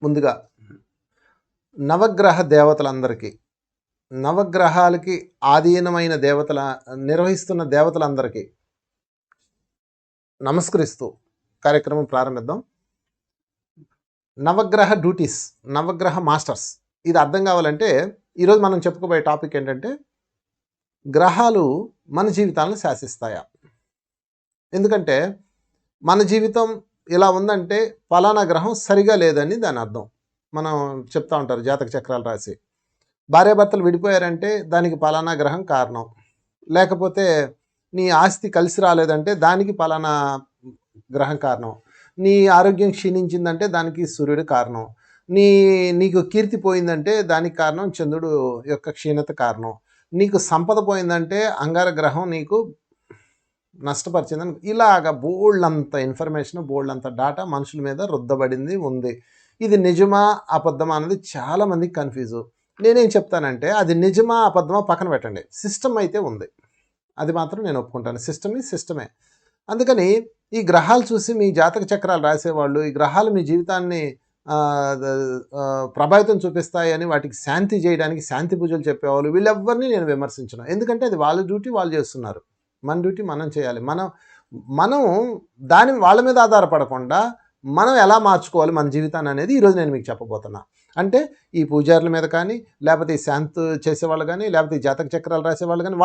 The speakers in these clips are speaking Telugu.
ముందుగా నవగ్రహ దేవతలందరికీ, నవగ్రహాలకి ఆధీనమైన నిర్వహిస్తున్న దేవతలందరికీ నమస్కరిస్తూ కార్యక్రమం ప్రారంభిద్దాం. నవగ్రహ డ్యూటీస్, నవగ్రహ మాస్టర్స్, ఇది అర్థం కావాలంటే ఈరోజు మనం చెప్పుకోబోయే టాపిక్ ఏంటంటే గ్రహాలు మన జీవితాలను శాసిస్తాయా? ఎందుకంటే మన జీవితం ఇలా ఉందంటే ఫలానా గ్రహం సరిగా లేదని దాని అర్థం. మనం చెప్తా ఉంటారు జాతక చక్రాలు రాసి. భార్యాభర్తలు విడిపోయారంటే దానికి ఫలానా గ్రహం కారణం. లేకపోతే నీ ఆస్తి కలిసి రాలేదంటే దానికి ఫలానా గ్రహం కారణం. నీ ఆరోగ్యం క్షీణించిందంటే దానికి సూర్యుడు కారణం. నీకు కీర్తి పోయిందంటే దానికి కారణం చంద్రుడు యొక్క క్షీణత కారణం. నీకు సంపద పోయిందంటే అంగార గ్రహం నీకు నష్టపరిచిందని, ఇలాగ బోల్డంత ఇన్ఫర్మేషన్, బోల్డంత డాటా మనుషుల మీద రుద్దబడింది ఉంది. ఇది నిజమా అబద్ధమా అన్నది చాలామందికి కన్ఫ్యూజు. నేనేం చెప్తానంటే అది నిజమా అబద్ధమా పక్కన పెట్టండి, సిస్టమ్ అయితే ఉంది, అది మాత్రం నేను ఒప్పుకుంటాను. సిస్టమే. అందుకని ఈ గ్రహాలు చూసి మీ జాతక చక్రాలు రాసేవాళ్ళు, ఈ గ్రహాలు మీ జీవితాన్ని ప్రభావితం చూపిస్తాయని వాటికి శాంతి చేయడానికి శాంతి పూజలు చెప్పేవాళ్ళు, వీళ్ళెవ్వరిని నేను విమర్శించను. ఎందుకంటే అది వాళ్ళ డ్యూటీ వాళ్ళు చేస్తున్నారు, మన డ్యూటీ మనం చేయాలి. మనం వాళ్ళ మీద ఆధారపడకుండా మనం ఎలా మార్చుకోవాలి మన జీవితాన్ని అనేది ఈరోజు నేను మీకు చెప్పబోతున్నా. అంటే ఈ పూజారుల మీద కానీ, లేకపోతే ఈ శాంతి చేసేవాళ్ళు కానీ, లేకపోతే ఈ జాతక చక్రాలు రాసేవాళ్ళు కానీ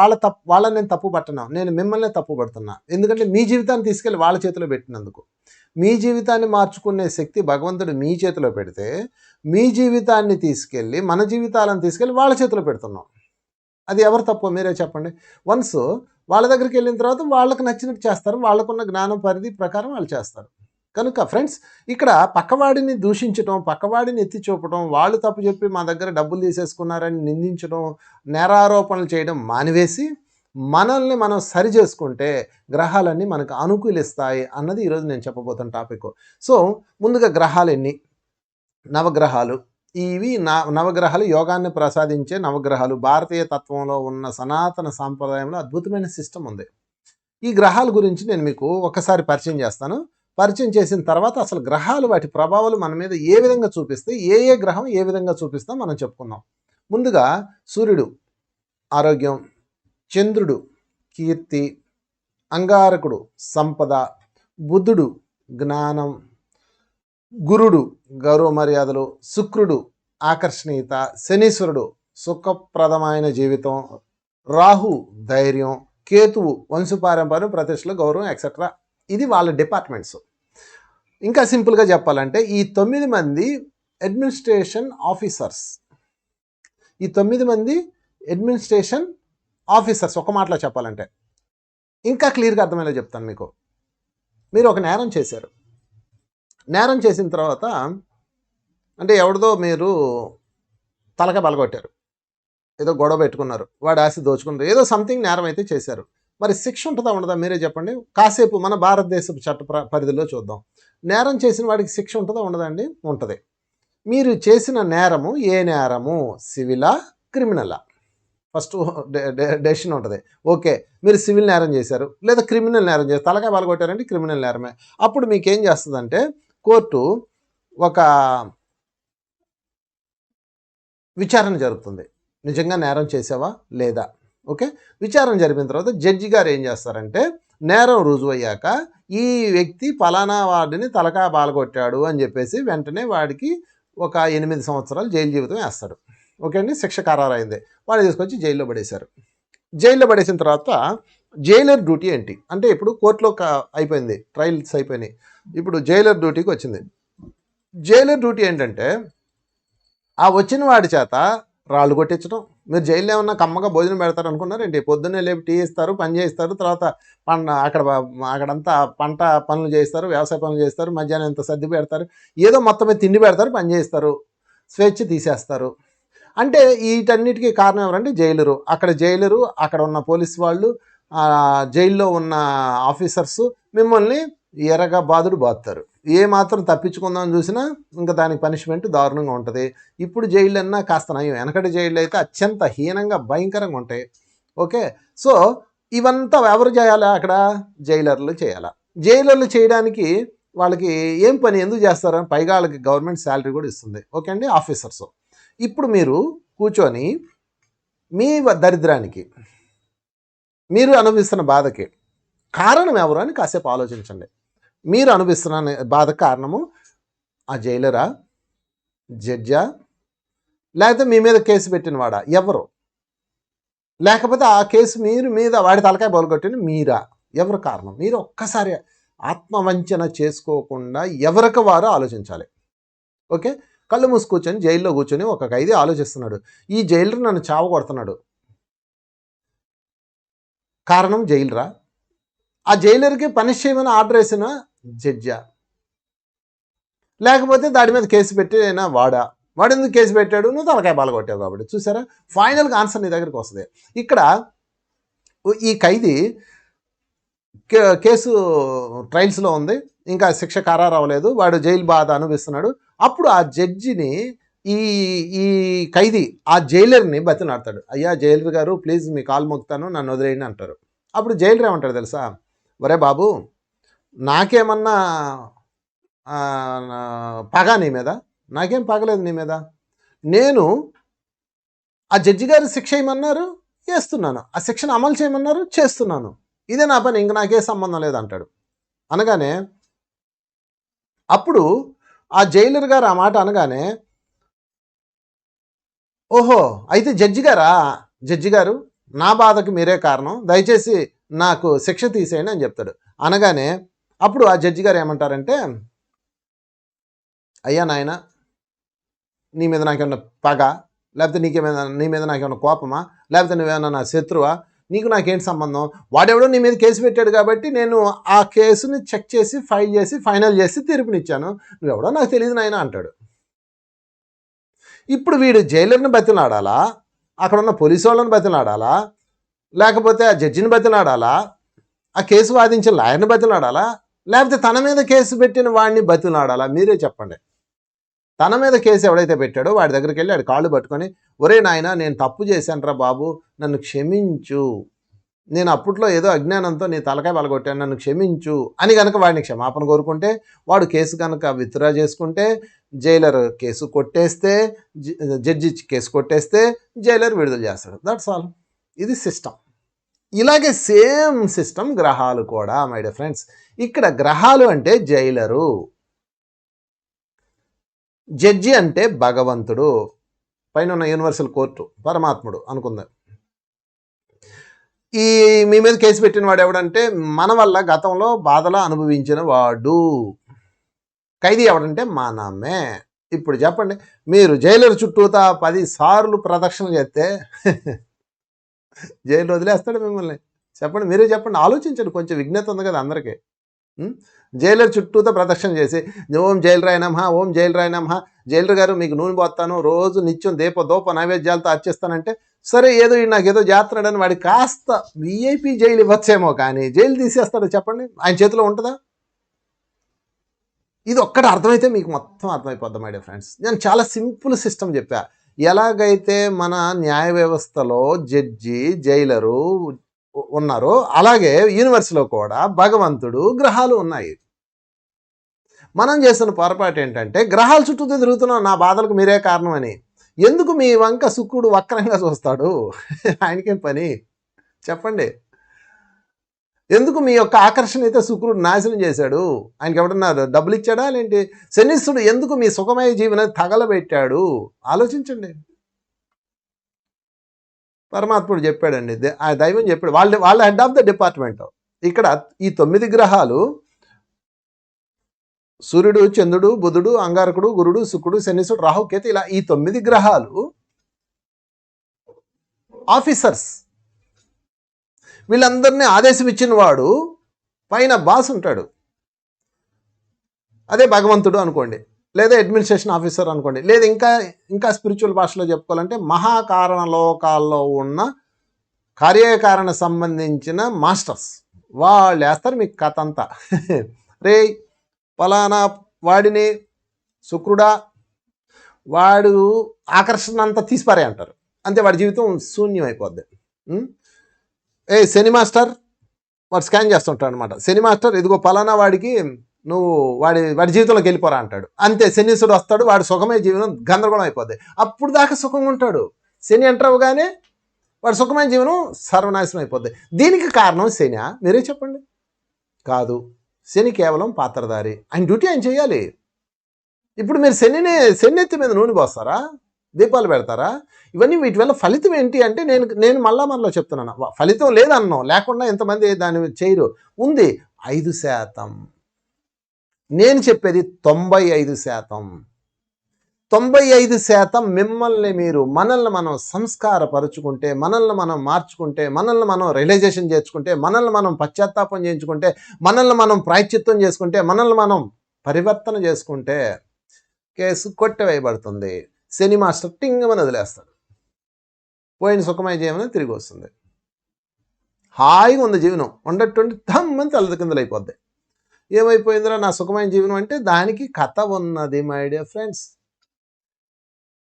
వాళ్ళని నేను తప్పు పట్టను, నేను మిమ్మల్ని తప్పు పడుతున్నా. ఎందుకంటే మీ జీవితాన్ని తీసుకెళ్ళి వాళ్ళ చేతిలో పెట్టినందుకు. మీ జీవితాన్ని మార్చుకునే శక్తి భగవంతుడు మీ చేతిలో పెడితే, మీ జీవితాన్ని తీసుకెళ్ళి మన జీవితాలను తీసుకెళ్ళి వాళ్ళ చేతిలో పెడుతున్నాం. అది ఎవరు తప్పు మీరే చెప్పండి. వన్స్ వాళ్ళ దగ్గరికి వెళ్ళిన తర్వాత వాళ్ళకి నచ్చినట్టు చేస్తారు, వాళ్ళకున్న జ్ఞానం పరిధి ప్రకారం వాళ్ళు చేస్తారు. కనుక ఫ్రెండ్స్, ఇక్కడ పక్కవాడిని దూషించడం, పక్కవాడిని ఎత్తి చూపడం, వాళ్ళు తప్పు చెప్పి మా దగ్గర డబ్బులు తీసేసుకున్నారని నిందించడం, నేరారోపణలు చేయడం మానివేసి మనల్ని మనం సరి చేసుకుంటే గ్రహాలన్నీ మనకు అనుకూలిస్తాయి అన్నది ఈరోజు నేను చెప్పబోతున్న టాపిక్. సో ముందుగా గ్రహాలు ఎన్ని? నవగ్రహాలు. ఇవి నవగ్రహాలు యోగాన్ని ప్రసాదించే నవగ్రహాలు. భారతీయ తత్వంలో ఉన్న సనాతన సాంప్రదాయంలో అద్భుతమైన సిస్టమ్ ఉంది. ఈ గ్రహాల గురించి నేను మీకు ఒకసారి పరిచయం చేస్తాను. పరిచయం చేసిన తర్వాత అసలు గ్రహాలు వాటి ప్రభావాలు మన మీద ఏ విధంగా చూపిస్తాయి, ఏ గ్రహం ఏ విధంగా చూపిస్తాం మనం చెప్పుకుందాం. ముందుగా సూర్యుడు ఆరోగ్యం, చంద్రుడు కీర్తి, అంగారకుడు సంపద, బుధుడు జ్ఞానం, గురుడు గౌరవ మర్యాదలు, శుక్రుడు ఆకర్షణీయత, శనీశ్వరుడు సుఖప్రదమైన జీవితం, రాహు ధైర్యం, కేతువు వంశపారంపర్యం, ప్రతిష్టలు, గౌరవం ఎక్సెట్రా. ఇది వాళ్ళ డిపార్ట్మెంట్స్. ఇంకా సింపుల్గా చెప్పాలంటే ఈ 9 మంది అడ్మినిస్ట్రేషన్ ఆఫీసర్స్. ఈ 9 మంది అడ్మినిస్ట్రేషన్ ఆఫీసర్స్ ఒక మాటలో చెప్పాలంటే. ఇంకా క్లియర్గా అర్థమయ్యేలా చెప్తాను మీకు. మీరు ఒక నేరం చేశారు. నేరం చేసిన తర్వాత అంటే ఎవరిదో మీరు తలక బలగొట్టారు, ఏదో గొడవ పెట్టుకున్నారు, వాడు ఆస్తి దోచుకున్నారు, ఏదో సంథింగ్ నేరం అయితే చేశారు. మరి శిక్ష ఉంటుందా ఉండదా మీరే చెప్పండి. కాసేపు మన భారతదేశపు చట్ట పరిధిలో చూద్దాం. నేరం చేసిన వాడికి శిక్ష ఉంటుందా ఉండదా అండి? ఉంటుంది. మీరు చేసిన నేరము ఏ నేరము, సివిలా క్రిమినలా? ఫస్ట్ డెసిషన్ ఉంటుంది. ఓకే, మీరు సివిల్ నేరం చేశారు లేదా క్రిమినల్ నేరం చేశారు, తలకాయ బాలగొట్టారంటే క్రిమినల్ నేరమే. అప్పుడు మీకేం చేస్తుందంటే కోర్టు ఒక విచారణ జరుగుతుంది, నిజంగా నేరం చేసావా లేదా. ఓకే, విచారణ జరిపిన తర్వాత జడ్జి గారు ఏం చేస్తారంటే నేరం రుజువయ్యాక ఈ వ్యక్తి ఫలానా వాడిని తలకాయ బాలగొట్టాడు అని చెప్పేసి వెంటనే వాడికి ఒక 8 సంవత్సరాలు జైలు జీవితం వేస్తాడు. ఓకే అండి, శిక్ష ఖరారైంది. వాడిని తీసుకొచ్చి జైల్లో పడేశారు. జైల్లో పడేసిన తర్వాత జైలర్ డ్యూటీ ఏంటి అంటే, ఇప్పుడు కోర్టులో అయిపోయింది, ట్రయల్స్ అయిపోయినాయి, ఇప్పుడు జైలర్ డ్యూటీకి వచ్చింది. జైలర్ డ్యూటీ ఏంటంటే ఆ వచ్చిన వాడి చేత రాళ్ళు కొట్టించడం. మీరు జైల్లో ఏమన్నా కమ్మగా భోజనం పెడతారు అనుకున్నారేంటి? పొద్దున్నే లేపి టీ ఇస్తారు, పని చేయిస్తారు, తర్వాత అక్కడంతా పంట పనులు చేయిస్తారు, వ్యవసాయ పనులు చేస్తారు, మధ్యాహ్నం ఎంత సర్ది పెడతారు, ఏదో మొత్తం మీద తిండి పెడతారు, పని చేయిస్తారు, స్వేచ్ఛ తీసేస్తారు. అంటే వీటన్నిటికీ కారణం ఎవరంటే జైలరు. అక్కడ ఉన్న పోలీసు వాళ్ళు, జైల్లో ఉన్న ఆఫీసర్స్ మిమ్మల్ని ఎరగా బాదుతారు. ఏ మాత్రం తప్పించుకుందామని చూసినా ఇంకా దానికి పనిష్మెంట్ దారుణంగా ఉంటుంది. ఇప్పుడు జైళ్ళు అన్నా కాస్త నయం, వెనకటి జైళ్ళు అయితే అత్యంత హీనంగా భయంకరంగా ఉంటాయి. ఓకే, సో ఇవంతా ఎవరు చేయాలా? అక్కడ జైలర్లు చేయాలా. జైలర్లు చేయడానికి వాళ్ళకి ఏం పని ఎందుకు చేస్తారని పైగా వాళ్ళకి గవర్నమెంట్ శాలరీ కూడా ఇస్తుంది. ఓకే అండి, ఆఫీసర్స్. ఇప్పుడు మీరు కూర్చొని మీ దరిద్రానికి, మీరు అనుభవిస్తున్న బాధకి కారణం ఎవరు అని కాసేపు ఆలోచించండి. మీరు అనుభవిస్తున్న బాధ కారణము ఆ జైలరా, జడ్జా, లేకపోతే మీ మీద కేసు పెట్టిన వాడా, ఎవరు? లేకపోతే ఆ కేసు మీరు మీద వాడి తలకాయ బొలగొట్టిన మీరా? ఎవరు కారణం? మీరు ఒక్కసారి ఆత్మవంచన చేసుకోకుండా ఎవరికి వారు ఆలోచించాలి. ఓకే, కళ్ళు మూసి కూర్చొని జైల్లో కూర్చొని ఒక ఖైదీ ఆలోచిస్తున్నాడు, ఈ జైలర్ నన్ను చావ కొడుతున్నాడు, కారణం జైలరా? ఆ జైలర్కి పనిష్ చేయమని ఆర్డర్ వేసిన జడ్జా? లేకపోతే దాడి మీద కేసు పెట్టిన వాడా? వాడు ఎందుకు కేసు పెట్టాడు? నువ్వు తలకాయ బాల కొట్టావు కాబట్టి. చూసారా, ఫైనల్గా ఆన్సర్ నీ దగ్గరికి వస్తుంది. ఇక్కడ ఈ ఖైదీ కేసు ట్రయల్స్లో ఉంది, ఇంకా శిక్ష ఖరారు అవ్వలేదు, వాడు జైలు బాధ అనుభవిస్తున్నాడు. అప్పుడు ఆ జడ్జిని ఈ ఈ ఖైదీ ఆ జైలర్ని బతిలాడతాడు, అయ్యా జైలర్ గారు ప్లీజ్ మీ కాలు మొక్కుతాను, నన్ను వదిలేయండి అంటారు. అప్పుడు జైలర్ ఏమంటాడు తెలుసా, ఒరే బాబు నాకేమన్నా పగ నీ మీద? నాకేం పగలేదు నీ మీద. నేను ఆ జడ్జి గారు శిక్ష ఏమన్నారు చేస్తున్నాను, ఆ శిక్షను అమలు చేయమన్నారు చేస్తున్నాను, ఇదే నా పని, ఇంక నాకే సంబంధం లేదంటాడు. అనగానే అప్పుడు ఆ జైలర్ గారు ఆ మాట అనగానే, ఓహో అయితే జడ్జి గారు నా బాధకు మీరే కారణం, దయచేసి నాకు శిక్ష తీసేయండి అని చెప్తాడు. అనగానే అప్పుడు ఆ జడ్జి గారు ఏమంటారంటే, అయ్యా నాయన నీ మీద నాకేమన్నా పగ, లేకపోతే నీ మీద నాకేమన్నా కోపమా, లేకపోతే నువ్వేమన్నా నా శత్రువా, నీకు నాకేంటి సంబంధం? వాడెవడో నీ మీద కేసు పెట్టాడు కాబట్టి నేను ఆ కేసుని చెక్ చేసి ఫైల్ చేసి ఫైనల్ చేసి తీర్పునిచ్చాను, నువ్వెవడో నాకు తెలియదు నాయన అంటాడు. ఇప్పుడు వీడు జైలర్ని బతిలాడాలా, అక్కడ ఉన్న పోలీసు వాళ్ళని బతిలాడాలా, లేకపోతే ఆ జడ్జిని బతిలాడాలా, ఆ కేసు వాదించిన లాయర్ని బతిలాడాలా, లేకపోతే తన మీద కేసు పెట్టిన వాడిని బతిలాడాలా? మీరే చెప్పండి. తన మీద కేసు ఎవడైతే పెట్టాడో వాడి దగ్గరికి వెళ్ళి వాడి కాళ్ళు పట్టుకొని, ఒరే నాయన నేను తప్పు చేశానురా బాబు, నన్ను క్షమించు, నేను అప్పట్లో ఏదో అజ్ఞానంతో నీ తలకాయ పలగొట్టాను, నన్ను క్షమించు అని కనుక వాడిని క్షమాపణ కోరుకుంటే, వాడు కేసు కనుక విత్డ్రా చేసుకుంటే, జైలర్ కేసు కొట్టేస్తే, జడ్జి కేసు కొట్టేస్తే జైలర్ విడుదల చేస్తాడు. That's all. ఇది సిస్టమ్. ఇలాగే సేమ్ సిస్టమ్ గ్రహాలు కూడా మై డియర్ ఫ్రెండ్స్. ఇక్కడ గ్రహాలు అంటే జైలరు, జడ్జి అంటే భగవంతుడు, పైన ఉన్న యూనివర్సల్ కోర్టు పరమాత్ముడు అనుకుందాం. ఈ మీ మీద కేసు పెట్టిన వాడు ఎవడంటే మన వల్ల గతంలో బాధలు అనుభవించిన వాడు. ఖైదీ ఎవడంటే మనమే. ఇప్పుడు చెప్పండి, మీరు జైలర్ చుట్టూతా 10 సార్లు ప్రదక్షిణ చేస్తే జైలు వదిలేస్తాడు మిమ్మల్ని? చెప్పండి, మీరే చెప్పండి, ఆలోచించండి, కొంచెం విజ్ఞత ఉంది కదా అందరికీ. జైలర్ చుట్టూతో ప్రదక్షిణ చేసి ఓం జైలరాయ నమః, ఓం జైలరాయ నమః, జైలర్ గారు మీకు నూనె పోస్తాను, రోజు నిత్యం దోప నైవేద్యాలతో అర్చిస్తానంటే, సరే ఏదో నాకేదో చేస్తున్నాడని వాడి కాస్త విఐపి జైలు ఇవ్వచ్చేమో, కానీ జైలు తీసేస్తాడు చెప్పండి, ఆయన చేతిలో ఉంటుందా? ఇది ఒక్కటి అర్థమైతే మీకు మొత్తం అర్థమైపోద్ది మై డియర్ ఫ్రెండ్స్. నేను చాలా సింపుల్ సిస్టమ్ చెప్పా. ఎలాగైతే మన న్యాయ వ్యవస్థలో జడ్జి జైలరు ఉన్నారో అలాగే యూనివర్స్లో కూడా భగవంతుడు గ్రహాలు ఉన్నాయి. మనం చేస్తున్న పొరపాటు ఏంటంటే గ్రహాల చుట్టూ తిరుగుతున్నాం నా బాధలకు మీరే కారణం అని. ఎందుకు మీ వంక శుక్రుడు వక్రంగా చూస్తాడు? ఆయనకేం పని చెప్పండి? ఎందుకు మీ యొక్క ఆకర్షణ అయితే శుక్రుడు నాశనం చేశాడు? ఆయనకి ఎవడన్నా డబ్బులు ఇచ్చాడా లేంటి? శనిశ్వరుడు ఎందుకు మీ సుఖమయ జీవనం తగలబెట్టాడు? ఆలోచించండి. పరమాత్ముడు చెప్పాడండి, ఆ దైవం చెప్పాడు, వాళ్ళ హెడ్ ఆఫ్ ద డిపార్ట్మెంట్. ఇక్కడ ఈ 9 గ్రహాలు సూర్యుడు, చంద్రుడు, బుధుడు, అంగారకుడు, గురుడు, శుక్రుడు, శనీశ్వరుడు, రాహు, కేతు, ఇలా ఈ 9 గ్రహాలు ఆఫీసర్స్. వీళ్ళందరినీ ఆదేశం ఇచ్చిన వాడు పైన బాస్ ఉంటాడు, అదే భగవంతుడు అనుకోండి, లేదా అడ్మినిస్ట్రేషన్ ఆఫీసర్ అనుకోండి, లేదా ఇంకా స్పిరిచువల్ భాషలో చెప్పుకోవాలంటే మహాకారణ లోకాల్లో ఉన్న కార్యకారణ సంబంధించిన మాస్టర్స్. వాళ్ళు వేస్తారు మీకు కథ అంతా. రే ఫలానా వాడిని శుక్రుడా, వాడు ఆకర్షణ అంతా తీసిపారే అంటారు, అంతే, వాడి జీవితం శూన్యం అయిపోద్ది. శని మాస్టర్ వాడు స్కాన్ చేస్తుంటాడు అనమాట. శని మాస్టర్ ఇదిగో ఫలానా వాడికి నువ్వు వాడి వాడి జీవితంలోకి వెళ్ళిపోరా అంటాడు. అంతే, శనీశ్వరుడు వస్తాడు, వాడి సుఖమయ జీవనం గందరగోళం అయిపోద్ది. అప్పుడు దాకా సుఖంగా ఉంటాడు. శని ఎంటర్ అవ్వగానే వాడి సుఖమైన జీవనం సర్వనాశనం అయిపోద్ది. దీనికి కారణం శని? మీరే చెప్పండి. కాదు, శని కేవలం పాత్రధారి. ఆయన డ్యూటీ ఆయన చేయాలి. ఇప్పుడు మీరు శని ఎత్తి మీద నూనె పోస్తారా, దీపాలు పెడతారా? ఇవన్నీ వీటి వల్ల ఫలితం ఏంటి అంటే నేను మళ్ళా చెప్తున్నాను. ఫలితం లేదన్నాం, లేకుండా ఎంతమంది దాన్ని చేయరు. ఉంది 5%. నేను చెప్పేది 95%. 95% మనల్ని మనం సంస్కారపరుచుకుంటే, మనల్ని మనం మార్చుకుంటే, మనల్ని మనం రియలైజేషన్ చేసుకుంటే, మనల్ని మనం పశ్చాత్తాపం చేయించుకుంటే, మనల్ని మనం ప్రాయశ్చిత్తం చేసుకుంటే, మనల్ని మనం పరివర్తన చేసుకుంటే కేసు కొట్టివేయబడుతుంది. శని మాస్టర్ టింగమని వదిలేస్తాడు. పోయిన సుఖమయ జీవనం తిరిగి వస్తుంది. హాయిగా ఉంది జీవనం, ఉండట్టుండి ధమ్మని తలది కిందలైపోద్ది. ఏమైపోయిందిరా నా సుఖమైన జీవనం అంటే దానికి కథ ఉన్నది మై డియర్ ఫ్రెండ్స్.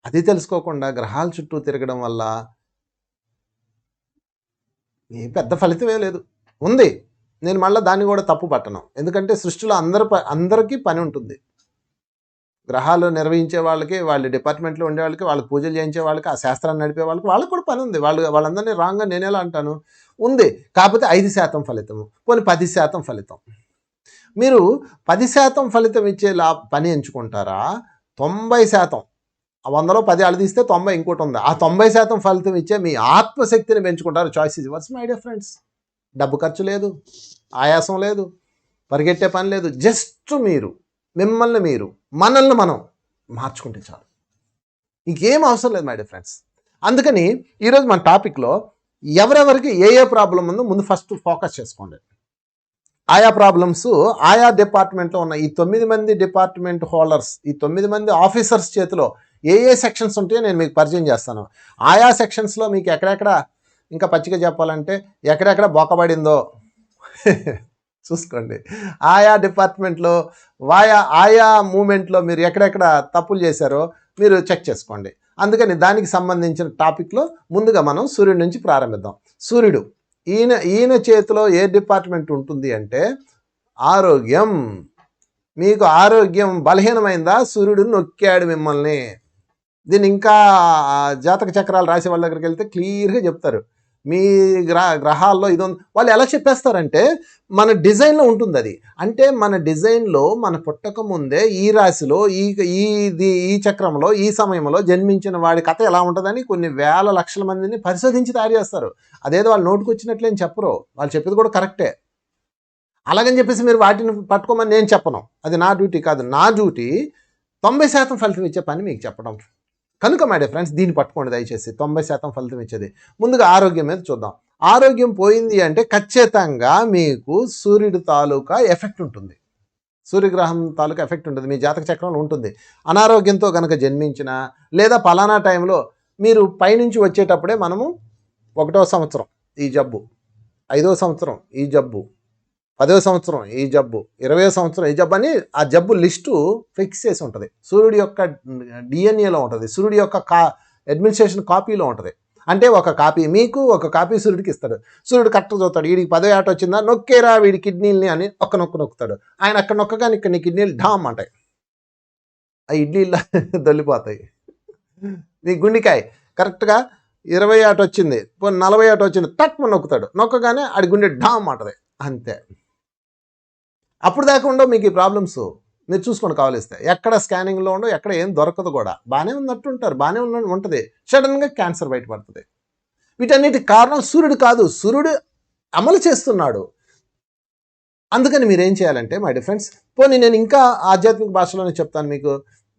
అది తెలుసుకోకుండా గ్రహాల చుట్టూ తిరగడం వల్ల ఏ పెద్ద ఫలితమే లేదు. ఉంది, నేను మళ్ళీ దాన్ని కూడా తప్పు పట్టను. ఎందుకంటే సృష్టిలో అందరికీ పని ఉంటుంది. గ్రహాలు నిర్వహించే వాళ్ళకి, వాళ్ళ డిపార్ట్మెంట్లో ఉండే వాళ్ళకి, వాళ్ళకి పూజలు చేయించే వాళ్ళకి, ఆ శాస్త్రాన్ని నడిపే వాళ్ళకి కూడా పని ఉంది. వాళ్ళందరినీ రాంగ్గా నేనేలా అంటాను? ఉంది. కాకపోతే 5% ఫలితం, పోనీ 10% ఫలితం. మీరు 10% ఫలితం ఇచ్చే పని ఎంచుకుంటారా? 90%, 100లో 10 అలదీస్తే 90 ఇంకోటి ఉంది. ఆ 90% ఫలితం ఇచ్చే మీ ఆత్మశక్తిని పెంచుకుంటారు. Choice is yours my dear friends. డబ్బు ఖర్చు లేదు, ఆయాసం లేదు, పరిగెట్టే పని లేదు. జస్ట్ మనల్ని మనం మార్చుకుంటే చాలు, ఇంకేం అవసరం లేదు మై డియర్ ఫ్రెండ్స్. అందుకని ఈరోజు మన టాపిక్లో ఎవరెవరికి ఏ ప్రాబ్లం ఉందో ముందు ఫస్ట్ ఫోకస్ చేసుకోండి. ఆయా ప్రాబ్లమ్స్ ఆయా డిపార్ట్మెంట్లో ఉన్న ఈ 9 మంది డిపార్ట్మెంట్ హోల్డర్స్, ఈ 9 మంది ఆఫీసర్స్ చేతిలో ఏ సెక్షన్స్ ఉంటాయో నేను మీకు పరిచయం చేస్తాను. ఆయా సెక్షన్స్లో మీకు ఎక్కడెక్కడ, ఇంకా పచ్చిగా చెప్పాలంటే ఎక్కడెక్కడ బొక్కబడిందో చూసుకోండి. ఆయా డిపార్ట్మెంట్లో ఆయా మూమెంట్లో మీరు ఎక్కడెక్కడ తప్పులు చేశారో మీరు చెక్ చేసుకోండి. అందుకని దానికి సంబంధించిన టాపిక్లో ముందుగా మనం సూర్యుడి నుంచి ప్రారంభిద్దాం. సూర్యుడు, ఈయన చేతిలో ఏ డిపార్ట్మెంట్ ఉంటుంది అంటే ఆరోగ్యం. మీకు ఆరోగ్యం బలహీనమైందా? సూర్యుడు నొక్కాడు మిమ్మల్ని. దీన్ని ఇంకా జాతక చక్రాలు రాసే వాళ్ళ దగ్గరికి వెళ్తే క్లియర్గా చెప్తారు. మీ గ్రహాల్లో ఇది వాళ్ళు ఎలా చెప్పేస్తారంటే మన డిజైన్లో ఉంటుంది అది. అంటే మన డిజైన్లో మన పుట్టక ముందే ఈ రాశిలో ఈ చక్రంలో ఈ సమయంలో జన్మించిన వాడి కథ ఎలా ఉంటుందని కొన్ని వేల లక్షల మందిని పరిశోధించి తయారు చేస్తారు. అదేదో వాళ్ళు నోటుకు వచ్చినట్లేని చెప్పరు, వాళ్ళు చెప్పేది కూడా కరెక్టే. అలాగని చెప్పేసి మీరు వాటిని పట్టుకోమని నేను చెప్పను, అది నా డ్యూటీ కాదు. నా డ్యూటీ 90% ఫలితం ఇచ్చే పని మీకు చెప్పడం. కనుక మై డియర్ ఫ్రెండ్స్ దీన్ని పట్టుకోండి దయచేసి. 90% ఫలితం ఇచ్చేది. ముందుగా ఆరోగ్యం మీద చూద్దాం. ఆరోగ్యం పోయింది అంటే ఖచ్చితంగా మీకు సూర్యుడి తాలూకా ఎఫెక్ట్ ఉంటుంది, సూర్యగ్రహం తాలూకా ఎఫెక్ట్ ఉంటుంది, మీ జాతక చక్రంలో ఉంటుంది. అనారోగ్యంతో కనుక జన్మించిన, లేదా పలానా టైంలో మీరు పైనుంచి వచ్చేటప్పుడే మనము 1వ సంవత్సరం ఈ జబ్బు, 5వ సంవత్సరం ఈ జబ్బు, 10వ సంవత్సరం ఈ జబ్బు, 20వ సంవత్సరం ఈ జబ్బు అని ఆ జబ్బు లిస్టు ఫిక్స్ చేసి ఉంటుంది. సూర్యుడి యొక్క డిఎన్ఏలో ఉంటుంది, సూర్యుడి యొక్క అడ్మినిస్ట్రేషన్ కాపీలో ఉంటుంది. అంటే ఒక కాపీ మీకు, ఒక కాపీ సూర్యుడికి ఇస్తాడు. సూర్యుడు కరెక్ట్గా చూస్తాడు, వీడికి 10వ ఏట వచ్చిందా, నొక్కేరా వీడి కిడ్నీల్ని అని ఒక్క నొక్కుతాడు. ఆయన అక్కడ నొక్కగానే ఇక్కడ నీ కిడ్నీలు ఢామ్ అంటాయి, ఆ ఇడ్లీలా దొల్లిపోతాయి. నీ గుండెకాయ కరెక్ట్గా 20 ఏట వచ్చింది, 40 ఏట వచ్చింది, తక్కువ నొక్కుతాడు. నొక్కగానే ఆడి గుండె ఢామ్ అంటది. అంతే. అప్పుడు దాకా ఉండవు మీకు ఈ ప్రాబ్లమ్స్. మీరు చూసుకోండి కావలిస్తే. ఎక్కడ స్కానింగ్లో ఉండవు, ఎక్కడ ఏం దొరకదు కూడా. బాగానే ఉన్నట్టు ఉంటారు, బాగానే ఉంటుంది. సడన్గా క్యాన్సర్ బయటపడుతుంది. వీటన్నిటికి కారణం సూర్యుడు కాదు, సూర్యుడు అమలు చేస్తున్నాడు. అందుకని మీరేం చేయాలంటే మై డియర్ ఫ్రెండ్స్, పోనీ నేను ఇంకా ఆధ్యాత్మిక భాషలోనే చెప్తాను మీకు.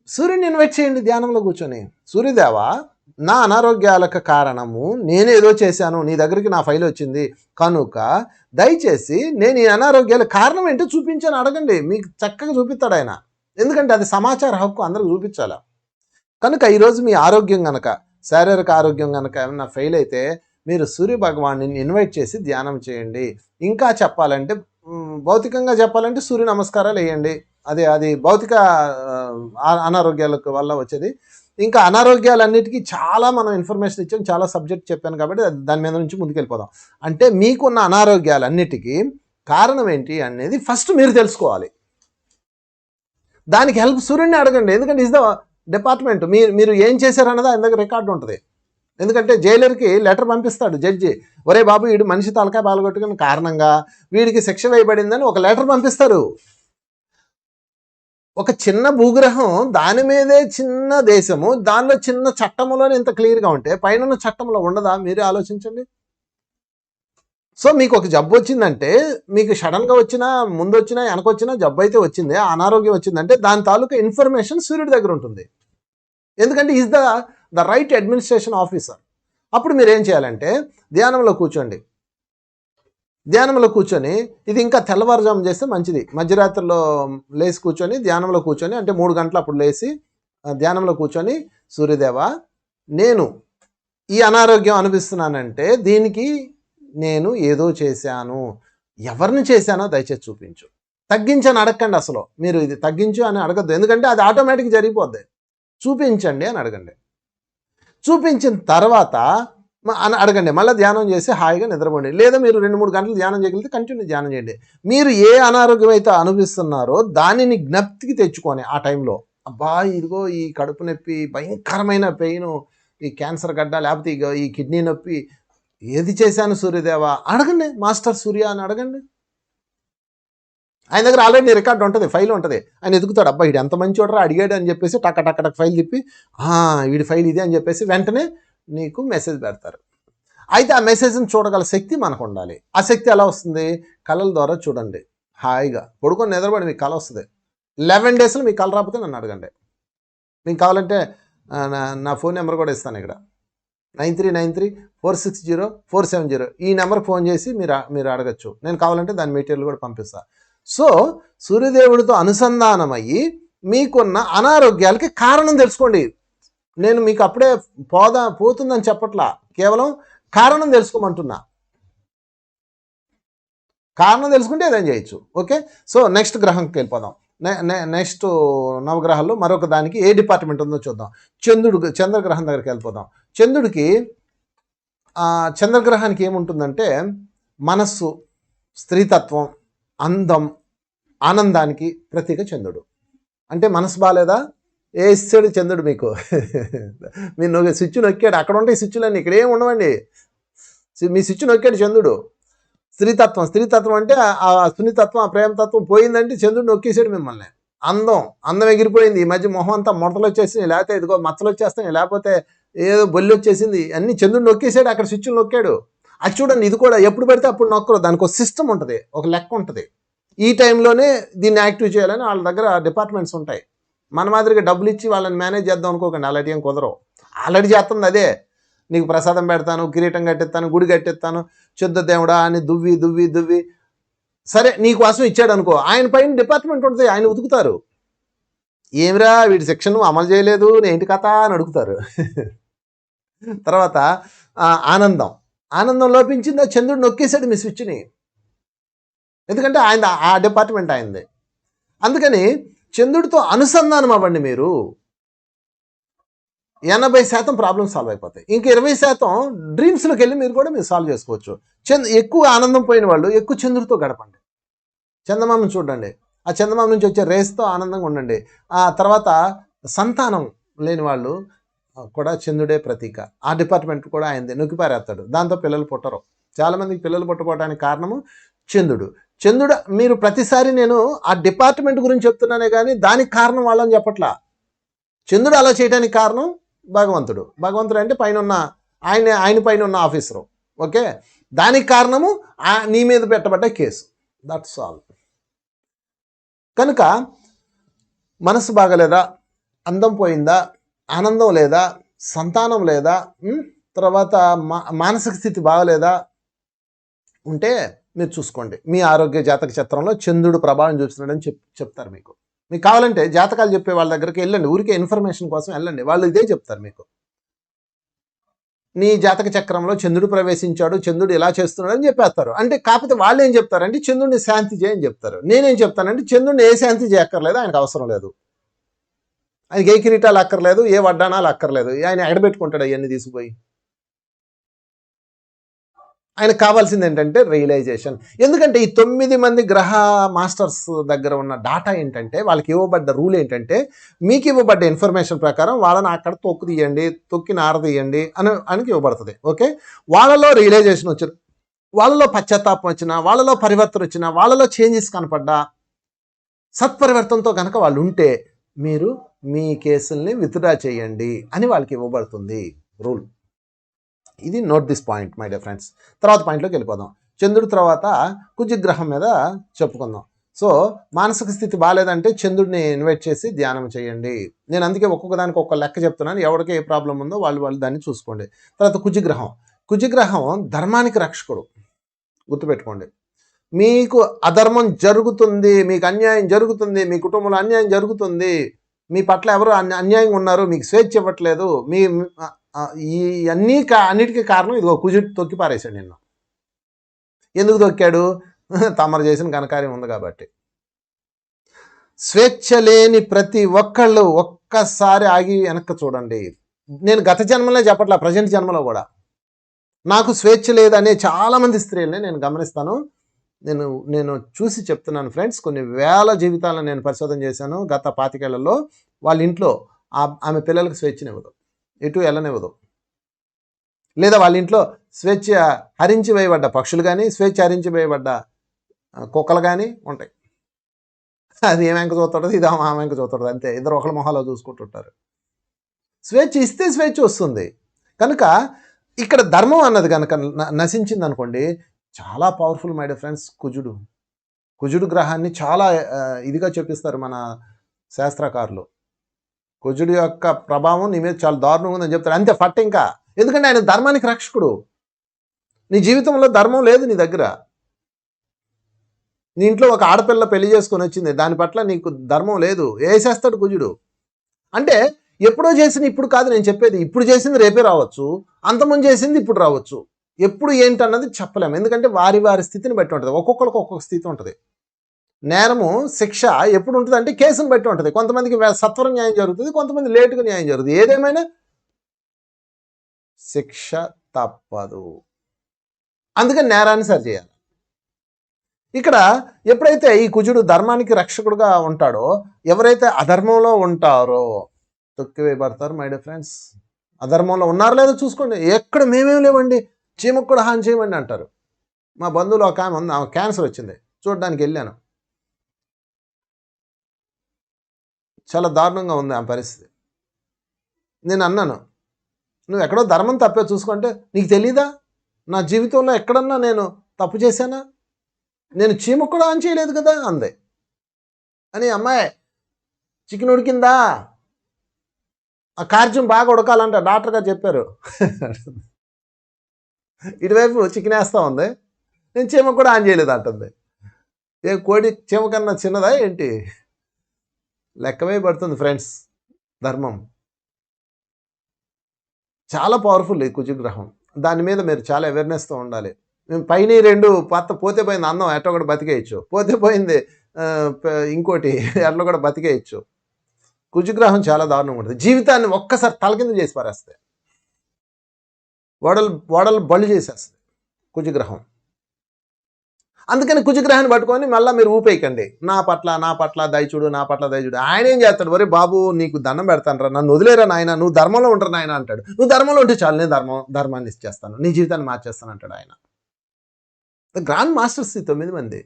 సూర్యుడిని ఇన్వైట్ చేయండి ధ్యానంలో కూర్చొని. సూర్యదేవా, నా అనారోగ్యాలకు కారణము నేనేదో చేశాను, నీ దగ్గరికి నా ఫైల్ వచ్చింది కనుక దయచేసి నేను ఈ అనారోగ్యాల కారణం ఏంటో చూపించాను అడగండి, మీకు చక్కగా చూపిస్తాడు ఆయన. ఎందుకంటే అది సమాచార హక్కు, అందరికి చూపించాలి. కనుక ఈరోజు మీ ఆరోగ్యం కనుక, శారీరక ఆరోగ్యం కనుక ఏమన్నా ఫెయిల్ అయితే మీరు సూర్య భగవాన్ని ఇన్వైట్ చేసి ధ్యానం చేయండి. ఇంకా చెప్పాలంటే భౌతికంగా చెప్పాలంటే సూర్య నమస్కారాలు వేయండి. అది భౌతిక అనారోగ్యాలకు వల్ల వచ్చేది. ఇంకా అనారోగ్యాలన్నిటికీ చాలా మనం ఇన్ఫర్మేషన్ ఇచ్చాం, చాలా సబ్జెక్ట్ చెప్పాను కాబట్టి దాని మీద నుంచి ముందుకెళ్ళిపోదాం. అంటే మీకున్న అనారోగ్యాలన్నిటికీ కారణం ఏంటి అనేది ఫస్ట్ మీరు తెలుసుకోవాలి. దానికి హెల్ప్ సూర్యుడిని అడగండి, ఎందుకంటే ఇస్ ద డిపార్ట్మెంట్. మీరు ఏం చేశారన్నది ఆయన దగ్గర రికార్డు ఉంటుంది. ఎందుకంటే జైలర్కి లెటర్ పంపిస్తాడు జడ్జి, ఒరే బాబు వీడు మనిషి తలకాయ పాల్గొట్టుకున్న కారణంగా వీడికి శిక్ష వేయబడిందని ఒక లెటర్ పంపిస్తారు. ఒక చిన్న భూగ్రహం, దాని మీదే చిన్న దేశము, దానిలో చిన్న చట్టంలోనే ఇంత క్లియర్గా ఉంటే పైన చట్టంలో ఉండదా? మీరే ఆలోచించండి. సో మీకు ఒక జబ్బు వచ్చిందంటే, మీకు సడన్గా వచ్చినా, ముందు వచ్చినా, వెనకొచ్చినా జబ్బు అయితే వచ్చింది, అనారోగ్యం వచ్చిందంటే దాని తాలూకా ఇన్ఫర్మేషన్ సూర్యుడి దగ్గర ఉంటుంది. ఎందుకంటే is the right administration officer. అప్పుడు మీరు ఏం చేయాలంటే ధ్యానంలో కూర్చోండి. ధ్యానంలో కూర్చొని, ఇది ఇంకా తెల్లవారుజాము చేస్తే మంచిది, మధ్యరాత్రిలో లేచి కూర్చొని ధ్యానంలో కూర్చొని, అంటే 3 గంటలు అప్పుడు లేచి ధ్యానంలో కూర్చొని, సూర్యదేవా నేను ఈ అనారోగ్యం అనిపిస్తున్నానంటే దీనికి నేను ఏదో చేశాను, ఎవరిని చేశానో దయచేసి చూపించు. తగ్గించని అడగండి, అసలు మీరు ఇది తగ్గించు అని అడగద్దు, ఎందుకంటే అది ఆటోమేటిక్ జరిగిపోద్ది. చూపించండి అని అడగండి. చూపించిన తర్వాత అడగండి, మళ్ళీ ధ్యానం చేసి హాయిగా నిద్రపోండి. లేదా మీరు 2-3 గంటలు ధ్యానం చేయగలిగితే కంటిన్యూ ధ్యానం చేయండి. మీరు ఏ అనారోగ్యం అయితే అనుభవిస్తున్నారో దానిని జ్ఞప్తికి తెచ్చుకొని ఆ టైంలో, అబ్బా ఇదిగో ఈ కడుపు నొప్పి, భయంకరమైన పెయిన్, ఈ క్యాన్సర్ గడ్డ, లేకపోతే ఈ కిడ్నీ నొప్పి, ఏది చేశాను సూర్యదేవా అడగండి. మాస్టర్ సూర్య అని అడగండి. ఆయన దగ్గర ఆల్రెడీ రికార్డు ఉంటుంది, ఫైల్ ఉంటుంది. ఆయన ఎదుగుతాడు, అబ్బా వీడు ఎంత మంచి చూడరా అడిగాడు అని చెప్పేసి టక్ ఫైల్ తిప్పి, వీడి ఫైల్ ఇది అని చెప్పేసి వెంటనే నీకు మెసేజ్ పెడతారు. అయితే ఆ మెసేజ్ని చూడగల శక్తి మనకు ఉండాలి. ఆ శక్తి ఎలా వస్తుంది? కళల ద్వారా చూడండి. హాయిగా పడుకొని నిద్రపడి మీకు కళ వస్తుంది. 11 డేస్లో మీకు కళ రాకపోతే నన్ను అడగండి. మీకు కావాలంటే నా ఫోన్ నెంబర్ కూడా ఇస్తాను ఇక్కడ, 9393460470. ఈ నెంబర్కి ఫోన్ చేసి మీరు అడగచ్చు. నేను కావాలంటే దాని మెటీరియల్ కూడా పంపిస్తాను. సో సూర్యదేవుడితో అనుసంధానమయ్యి మీకున్న అనారోగ్యాలకి కారణం తెలుసుకోండి. నేను మీకు అప్పుడే పోతుందని చెప్పట్లా, కేవలం కారణం తెలుసుకోమంటున్నా. కారణం తెలుసుకుంటే ఏదైనా చేయొచ్చు. ఓకే, సో నెక్స్ట్ గ్రహంకి వెళ్ళిపోదాం. నెక్స్ట్ నవగ్రహాల్లో మరొక దానికి ఏ డిపార్ట్మెంట్ ఉందో చూద్దాం. చంద్రగ్రహం దగ్గరికి వెళ్ళిపోదాం. చంద్రగ్రహానికి ఏముంటుందంటే మనస్సు, స్త్రీతత్వం, అందం, ఆనందానికి ప్రతీక చంద్రుడు. అంటే మనసు బాగాలేదా, ఏ ఇస్తాడు చంద్రుడు మీకు? మీరు స్విచ్ నొక్కాడు, అక్కడ ఉంటాయి స్విచ్లన్నీ, ఇక్కడ ఏమి ఉండవండి. మీ స్విచ్ నొక్కాడు చంద్రుడు. స్త్రీతత్వం అంటే ఆ సున్నితత్వం, ఆ ప్రేమతత్వం పోయిందంటే చంద్రుడు నొక్కేసాడు మిమ్మల్ని. అందం ఎగిరిపోయింది. ఈ మధ్య మొహం అంతా ముడతలు వచ్చేసింది, లేకపోతే ఇదిగో మచ్చలు వచ్చేస్తాయి, లేకపోతే ఏదో బొల్లి వచ్చేసింది, అన్ని చంద్రుడు నొక్కేసాడు, అక్కడ స్విచ్లు నొక్కాడు. అది చూడండి, ఇది కూడా ఎప్పుడు పడితే అప్పుడు నొక్కరు, దానికి ఒక సిస్టమ్ ఉంటుంది, ఒక లెక్క ఉంటుంది. ఈ టైంలోనే దీన్ని యాక్టివ్ చేయాలని వాళ్ళ దగ్గర డిపార్ట్మెంట్స్ ఉంటాయి. మన మాదిరిగా డబ్బులు ఇచ్చి వాళ్ళని మేనేజ్ చేద్దాం అనుకోకండి, అలాంటి ఏం కుదరవు. ఆల్రెడీ చేస్తుంది అదే. నీకు ప్రసాదం పెడతాను, కిరీటం కట్టిస్తాను, గుడి కట్టిస్తాను, శుద్ధ దేవుడా అని దువ్వి సరే నీకోసం ఇచ్చాడు అనుకో, ఆయన పైన డిపార్ట్మెంట్ ఉంటుంది, ఆయన ఉతుకుతారు. ఏమిరా వీడి శిక్షను అమలు చేయలేదు, ఏంటి కథ అని అడుగుతారు. తర్వాత ఆనందం లోపించిందా, చంద్రుడు నొక్కేశాడు మీ స్విచ్ని. ఎందుకంటే ఆయన ఆ డిపార్ట్మెంట్ ఆయనది. అందుకని చంద్రుడితో అనుసంధానం అవ్వండి. మీరు 80% ప్రాబ్లమ్స్ సాల్వ్ అయిపోతాయి. ఇంకా 20% డ్రీమ్స్లోకి వెళ్ళి మీరు సాల్వ్ చేసుకోవచ్చు. ఎక్కువ ఆనందం పోయిన వాళ్ళు ఎక్కువ చంద్రుడితో గడపండి. చందమామను చూడండి, ఆ చందమామ నుంచి వచ్చే రేస్తో ఆనందంగా ఉండండి. ఆ తర్వాత సంతానం లేని వాళ్ళు కూడా చంద్రుడే ప్రతీక. ఆ డిపార్ట్మెంట్ కూడా ఆయనదే, నొక్కిపారేస్తాడు, దాంతో పిల్లలు పుట్టరు. చాలామందికి పిల్లలు పుట్టపోవడానికి కారణము చంద్రుడు. మీరు ప్రతిసారి నేను ఆ డిపార్ట్మెంట్ గురించి చెప్తున్నానే కానీ దానికి కారణం వాళ్ళని చెప్పట్లా. చంద్రుడు అలా చేయడానికి కారణం భగవంతుడు అంటే పైన ఉన్న ఆయన పైన ఉన్న ఆఫీసరు. ఓకే, దానికి కారణము నీ మీద పెట్టబడ్డ కేసు. That's all. కనుక మనసు బాగలేదా, అందం పోయిందా, ఆనందం లేదా, సంతానం లేదా, తర్వాత మానసిక స్థితి బాగలేదా ఉంటే మీరు చూసుకోండి. మీ ఆరోగ్య జాతక చక్రంలో చంద్రుడు ప్రభావం చూస్తున్నాడని చెప్తారు మీకు. మీకు కావాలంటే జాతకాలు చెప్పే వాళ్ళ దగ్గరికి వెళ్ళండి, ఊరికే ఇన్ఫర్మేషన్ కోసం వెళ్ళండి, వాళ్ళు ఇదే చెప్తారు మీకు. నీ జాతక చక్రంలో చంద్రుడు ప్రవేశించాడు, చంద్రుడు ఇలా చేస్తున్నాడు అని చెప్పేస్తారు. అంటే కాకపోతే వాళ్ళు ఏం చెప్తారంటే చంద్రుడిని శాంతి చేయని చెప్తారు. నేనేం చెప్తానంటే చంద్రుడిని ఏ శాంతి చేయక్కర్లేదు, ఆయనకు అవసరం లేదు, ఆయనకి ఏ కిరీటాలు అక్కర్లేదు, ఏ వడ్డానాలు అక్కర్లేదు, ఆయన ఎడబెట్టుకుంటాడు అవన్నీ తీసుకుపోయి. ఆయనకు కావాల్సింది ఏంటంటే రియలైజేషన్. ఎందుకంటే ఈ 9 మంది గ్రహ మాస్టర్స్ దగ్గర ఉన్న డాటా ఏంటంటే, వాళ్ళకి ఇవ్వబడ్డ రూల్ ఏంటంటే, మీకు ఇవ్వబడ్డ ఇన్ఫర్మేషన్ ప్రకారం వాళ్ళని అక్కడ తొక్కు తీయండి, తొక్కి నారదీయండి అని ఇవ్వబడుతుంది. ఓకే, వాళ్ళలో రియలైజేషన్ వచ్చిన, వాళ్ళలో పశ్చాత్తాపం వచ్చినా, వాళ్ళలో పరివర్తన వచ్చినా, వాళ్ళలో చేంజెస్ కనపడ్డా, సత్పరివర్తనతో కనుక వాళ్ళు ఉంటే మీరు మీ కేసుల్ని విత్డ్రా చేయండి అని వాళ్ళకి ఇవ్వబడుతుంది రూల్. ఇది note this point my dear friends. తర్వాత పాయింట్లోకి వెళ్ళిపోదాం. చంద్రుడి తర్వాత కుజగ్రహం మీద చెప్పుకుందాం. సో మానసిక స్థితి బాగాలేదంటే చంద్రుడిని ఇన్వైట్ చేసి ధ్యానం చేయండి. నేను అందుకే ఒక్కొక్క దానికి ఒక్క లెక్క చెప్తున్నాను. ఎవరికి ఏ ప్రాబ్లం ఉందో వాళ్ళు దాన్ని చూసుకోండి. తర్వాత కుజగ్రహం. కుజగ్రహం ధర్మానికి రక్షకుడు, గుర్తుపెట్టుకోండి. మీకు అధర్మం జరుగుతుంది, మీకు అన్యాయం జరుగుతుంది, మీ కుటుంబంలో అన్యాయం జరుగుతుంది, మీ పట్ల ఎవరు అన్యాయంగా ఉన్నారు, మీకు స్వేచ్ఛ ఇవ్వట్లేదు, మీ ఈ అన్నిటికీ కారణం ఇదిగో కుజుడు తొక్కి పారేశాడు నిన్ను. ఎందుకు తొక్కాడు? తమరు చేసిన ఘనకార్యం ఉంది కాబట్టి. స్వేచ్ఛ లేని ప్రతి ఒక్కళ్ళు ఒక్కసారి ఆగి వెనక్కి చూడండి. నేను గత జన్మలే చెప్పట్లా, ప్రజెంట్ జన్మలో కూడా నాకు స్వేచ్ఛ లేదనే చాలామంది స్త్రీలని నేను గమనిస్తాను. నేను చూసి చెప్తున్నాను ఫ్రెండ్స్. కొన్ని వేల జీవితాలను నేను పరిశోధన చేశాను గత 25 ఏళ్లలో. వాళ్ళ ఇంట్లో ఆమె పిల్లలకు స్వేచ్ఛనివ్వదు, ఎటు వెళ్ళనివ్వదు. లేదా వాళ్ళ ఇంట్లో స్వేచ్ఛ హరించి వేయబడ్డ పక్షులు కానీ, స్వేచ్ఛ హరించి వేయబడ్డ కుక్కలు కానీ ఉంటాయి. అది ఏమెంక చూస్తుంటుంది, ఇది ఆమెంక చూస్తుంటుంది, అంతే. ఇద్దరు ఒకళ్ళ మొహాలో చూసుకుంటుంటారు. స్వేచ్ఛ ఇస్తే స్వేచ్ఛ వస్తుంది. కనుక ఇక్కడ ధర్మం అన్నది కనుక నశించింది అనుకోండి, చాలా పవర్ఫుల్ మై డియర్ ఫ్రెండ్స్. కుజుడు గ్రహాన్ని చాలా ఇదిగా చెప్పిస్తారు మన శాస్త్రకారులు. కుజుడు యొక్క ప్రభావం నీ మీద చాలా దారుణంగా ఉందని చెప్తారు. అంతే, ఫట్. ఇంకా ఎందుకంటే ఆయన ధర్మానికి రక్షకుడు. నీ జీవితంలో ధర్మం లేదు నీ దగ్గర. నీ ఇంట్లో ఒక ఆడపిల్ల పెళ్లి చేసుకొని వచ్చింది, దాని పట్ల నీకు ధర్మం లేదు, వేసేస్తాడు కుజుడు. అంటే ఎప్పుడో చేసింది ఇప్పుడు కాదు నేను చెప్పేది. ఇప్పుడు చేసింది రేపే రావచ్చు, అంతకుముందు చేసింది ఇప్పుడు రావచ్చు. ఎప్పుడు ఏంటన్నది చెప్పలేము. ఎందుకంటే వారి స్థితిని బట్టి ఉంటుంది. ఒక్కొక్కరికి ఒక్కొక్క స్థితి ఉంటుంది. నేరము శిక్ష ఎప్పుడు ఉంటుంది అంటే కేసును బట్టి ఉంటుంది. కొంతమందికి సత్వరం న్యాయం జరుగుతుంది, కొంతమంది లేటుగా న్యాయం జరుగుతుంది. ఏదేమైనా శిక్ష తప్పదు. అందుకని నేరాన్ని సరి చేయాలి. ఇక్కడ ఎప్పుడైతే ఈ కుజుడు ధర్మానికి రక్షకుడుగా ఉంటాడో, ఎవరైతే అధర్మంలో ఉంటారో తొక్కివేయబడతారు మై డియర్ ఫ్రెండ్స్. అధర్మంలో ఉన్నారో లేదో చూసుకోండి. ఎక్కడ మేమేం లేవండి, చీమకు కూడా హాని చేయమండి అంటారు. మా బంధువులు ఒక ఆమె ఉంది, ఆమె క్యాన్సర్ వచ్చింది, చూడడానికి వెళ్ళాను. చాలా దారుణంగా ఉంది ఆమె పరిస్థితి. నేను అన్నాను, నువ్వు ఎక్కడో ధర్మం తప్పే చూసుకుంటే నీకు తెలీదా? నా జీవితంలో ఎక్కడన్నా నేను తప్పు చేశానా? నేను చీమకు కూడా హాని చేయలేదు కదా అందే. అని అమ్మాయి చికెన్ ఉడికిందా, ఆ కార్యం బాగా ఉడకాలంట డాక్టర్ గారు చెప్పారు. ఇటువైపు చికెన్ వేస్తా ఉంది, నేను చీమకు కూడా ఆన్ చేయలేదు అంటుంది. ఏ కోడి చీమ కన్నా చిన్నదా ఏంటి? లెక్కవే పడుతుంది ఫ్రెండ్స్ ధర్మం. చాలా పవర్ఫుల్ ఈ కుజగ్రహం. దాని మీద మీరు చాలా అవేర్నెస్తో ఉండాలి. మేము పైన 2 పోతే పోయింది అందం, ఎట్లా కూడా బతికేయచ్చు. పోతే పోయింది ఇంకోటి ఎట్లా కూడా బతికేయచ్చు. కుజగ్రహం చాలా దారుణంగా ఉంటుంది. జీవితాన్ని ఒక్కసారి తలకింద చేసి పారేస్తాయి, ఓడలు బళ్ళు చేసేస్తుంది కుజగ్రహం. అందుకని కుజగ్రహాన్ని పట్టుకొని మళ్ళీ మీరు ఊపేయకండి. నా పట్ల దయచుడు, నా పట్ల దయచుడు. ఆయన ఏం చేస్తాడు? ఒరే బాబు నీకు దండం పెడతాను రా, నన్ను వదిలేరా నాయన, నువ్వు ధర్మంలో ఉంటారు నాయన అంటాడు. నువ్వు ధర్మంలో ఉంటే చాలు, నేను ధర్మాన్ని ఇచ్చేస్తాను, నీ జీవితాన్ని మార్చేస్తాను అంటాడు ఆయన. గ్రాండ్ మాస్టర్స్ 9 మంది.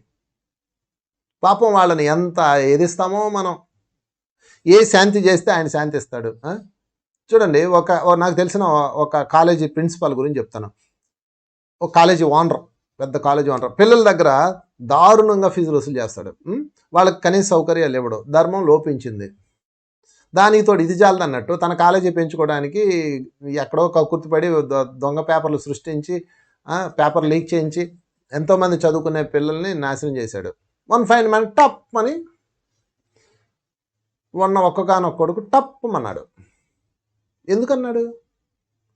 పాపం వాళ్ళని ఎంత ఎదిస్తామో మనం. ఏ శాంతి చేస్తే ఆయన శాంతి ఇస్తాడు. చూడండి, నాకు తెలిసిన ఒక కాలేజీ ప్రిన్సిపాల్ గురించి చెప్తాను. ఒక కాలేజీ ఓనర్, పెద్ద కాలేజీ ఓనర్ పిల్లల దగ్గర దారుణంగా ఫీజులు వసూలు చేస్తాడు. వాళ్ళకి కనీస సౌకర్యాలు ఇవ్వడు. ధర్మం లోపించింది. దానికి తోడు ఇది చాలదు అన్నట్టు తన కాలేజీ పెంచుకోవడానికి ఎక్కడో కక్కుర్తిపడి దొంగ పేపర్లు సృష్టించి పేపర్ లీక్ చేయించి ఎంతోమంది చదువుకునే పిల్లల్ని నాశనం చేశాడు. 1 ఫైన్ మ్యాన్ టప్ అని ఒక్కగానొక్క కొడుకు టప్ అన్నాడు. ఎందుకన్నాడు?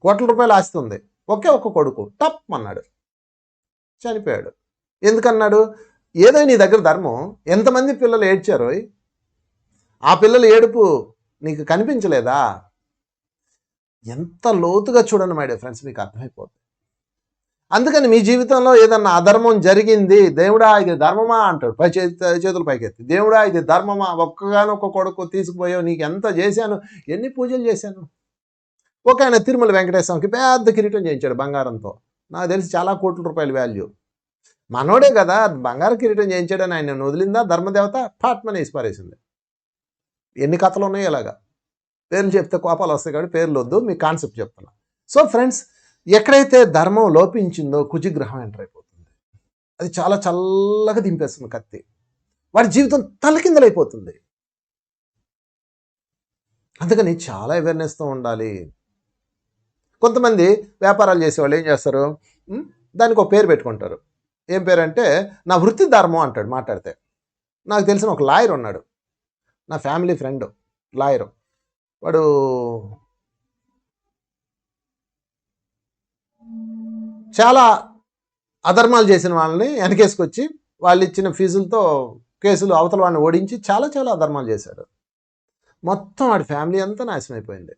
కోట్ల రూపాయలు ఆస్తి ఉంది, ఒకే ఒక్క కొడుకు టప్ అన్నాడు, చనిపోయాడు. ఎందుకన్నాడు? ఏదో నీ దగ్గర ధర్మం. ఎంతమంది పిల్లలు ఏడ్చారో, ఆ పిల్లల ఏడుపు నీకు కనిపించలేదా? ఎంత లోతుగా చూడండి మై డియర్ ఫ్రెండ్స్, మీకు అర్థమైపోతుంది. అందుకని మీ జీవితంలో ఏదన్నా అధర్మం జరిగింది, దేవుడా ఇది ధర్మమా అంటాడు, చేతులు పైకెత్తి. దేవుడా ఇది ధర్మమా, ఒక్కగానొక్క కొడుకు తీసుకుపోయావు, నీకు ఎంత చేశాను, ఎన్ని పూజలు చేశాను. ఒక ఆయన తిరుమల వెంకటేశ్వరకి పెద్ద కిరీటం చేయించాడు బంగారంతో, నాకు తెలిసి చాలా కోట్ల రూపాయల వాల్యూ. మనోడే కదా బంగారు కిరీటం చేయించాడని ఆయన వదిలిందా ధర్మదేవత? పాట్మని వేసి పారేసింది. ఎన్ని కథలు ఉన్నాయి ఇలాగా. పేర్లు చెప్తే కోపాలు వస్తాయి కాబట్టి పేర్లు వద్దు, మీ కాన్సెప్ట్ చెప్తున్నా. సో ఫ్రెండ్స్, ఎక్కడైతే ధర్మం లోపించిందో కుజగ్రహం ఎంటర్ అయిపోతుంది. అది చాలా చల్లగా దింపేస్తుంది కత్తి, వాడి జీవితం తలకిందలైపోతుంది. అందుకని చాలా అవేర్నెస్తో ఉండాలి. కొంతమంది వ్యాపారాలు చేసేవాళ్ళు ఏం చేస్తారు, దానికి ఒక పేరు పెట్టుకుంటారు. ఏం పేరు అంటే నా వృత్తి ధర్మం అంటాడు మాట్లాడితే. నాకు తెలిసిన ఒక లాయర్ ఉన్నాడు, నా ఫ్యామిలీ ఫ్రెండ్ లాయరు. వాడు చాలా అధర్మాలు చేసిన వాళ్ళని వెనకేసుకొచ్చి వాళ్ళు ఇచ్చిన ఫీజులతో కేసులు అవతల వాడిని ఓడించి చాలా చాలా అధర్మాలు చేశాడు. మొత్తం వాడి ఫ్యామిలీ అంతా నాశనం అయిపోయింది.